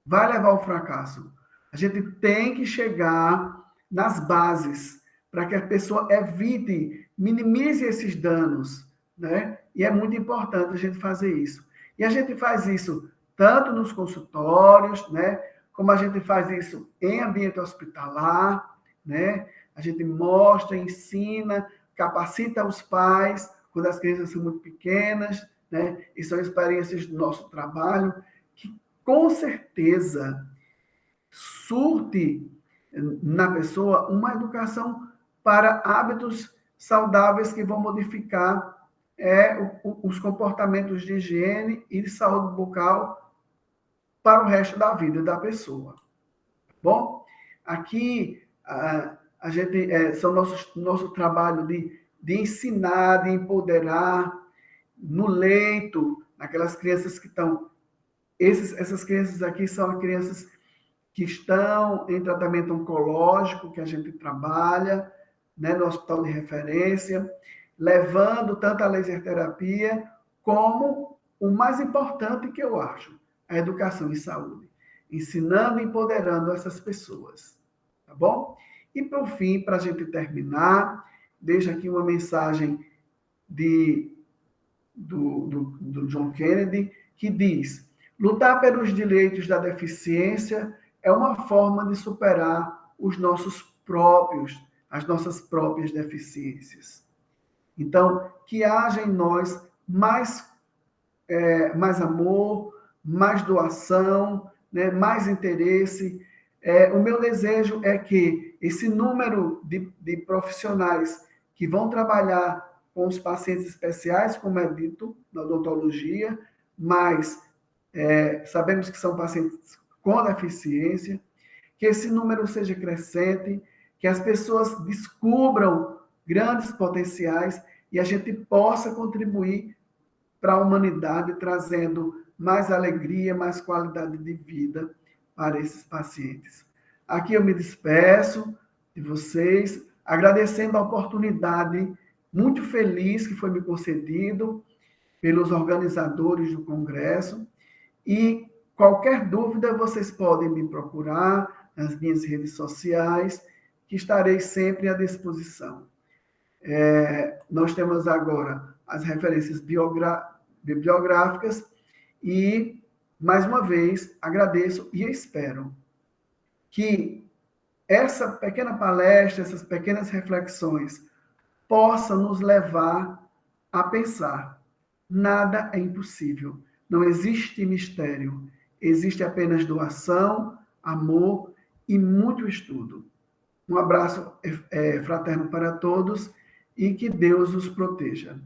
Vai levar ao fracasso. A gente tem que chegar nas bases para que a pessoa evite, minimize esses danos, né? E é muito importante a gente fazer isso. E a gente faz isso tanto nos consultórios, né? Como a gente faz isso em ambiente hospitalar, né? A gente mostra, ensina, capacita os pais quando as crianças são muito pequenas, né? E são experiências do nosso trabalho que, com certeza, surte na pessoa uma educação para hábitos saudáveis que vão modificar os comportamentos de higiene e de saúde bucal para o resto da vida da pessoa. Bom, aqui a gente são nosso trabalho de ensinar, de empoderar no leito, aquelas crianças que estão... Essas crianças aqui são crianças que estão em tratamento oncológico, que a gente trabalha, né, no hospital de referência, levando tanto a laser terapia como o mais importante que eu acho, a educação em saúde, ensinando e empoderando essas pessoas, tá bom? E, por fim, para a gente terminar, deixo aqui uma mensagem do John Kennedy, que diz: lutar pelos direitos da deficiência é uma forma de superar as nossas próprias deficiências. Então, que haja em nós mais amor, mais doação, né, mais interesse. O meu desejo é que esse número de profissionais que vão trabalhar com os pacientes especiais, como é dito na odontologia, mas sabemos que são pacientes com deficiência, que esse número seja crescente, que as pessoas descubram grandes potenciais e a gente possa contribuir para a humanidade, trazendo mais alegria, mais qualidade de vida para esses pacientes. Aqui eu me despeço de vocês, agradecendo a oportunidade, muito feliz que foi me concedido pelos organizadores do congresso. E qualquer dúvida, vocês podem me procurar nas minhas redes sociais, que estarei sempre à disposição. Nós temos agora as referências bibliográficas e, mais uma vez, agradeço e espero que essa pequena palestra, essas pequenas reflexões possam nos levar a pensar. Nada é impossível. Não existe mistério. Existe apenas doação, amor e muito estudo. Um abraço fraterno para todos e que Deus os proteja.